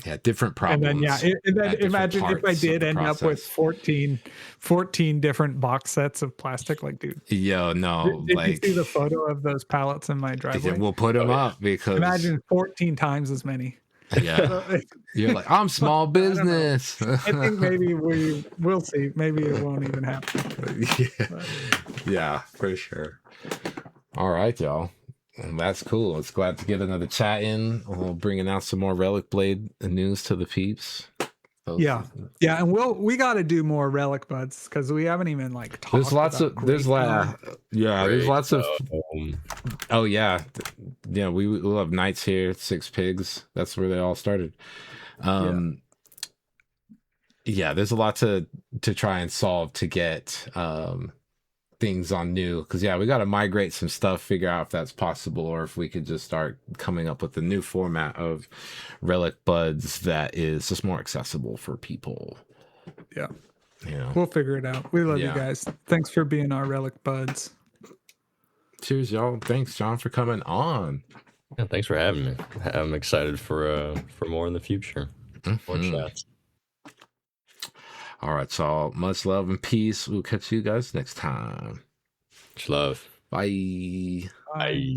Yeah, different problems. And then imagine if I did end up with 14 different box sets of plastic. Like, dude, no, did you see the photo of those pallets in my driveway? We'll put them up because imagine 14 times as many. Yeah, you're like, I'm small business. I think maybe we'll see. Maybe it won't even happen. Yeah, for sure. All right, y'all. Well, that's cool. It's glad to get another chat in. We'll bringing out some more Relicblade news to the peeps. Yeah, and we got to do more Relicbuds because we haven't even like talked. There's lots of oh yeah, we'll have nights here. 6 Pigs. That's where they all started. Yeah, there's a lot to try and solve to get things on new, because we got to migrate some stuff, figure out if that's possible, or if we could just start coming up with a new format of Relicbuds that is just more accessible for people. Yeah, we'll figure it out. We love you guys. Thanks for being our Relicbuds. Cheers, y'all. Thanks, John, for coming on. Yeah, thanks for having me. I'm excited for more in the future. More chats. All right, so much love and peace. We'll catch you guys next time. Much love. Bye. Bye.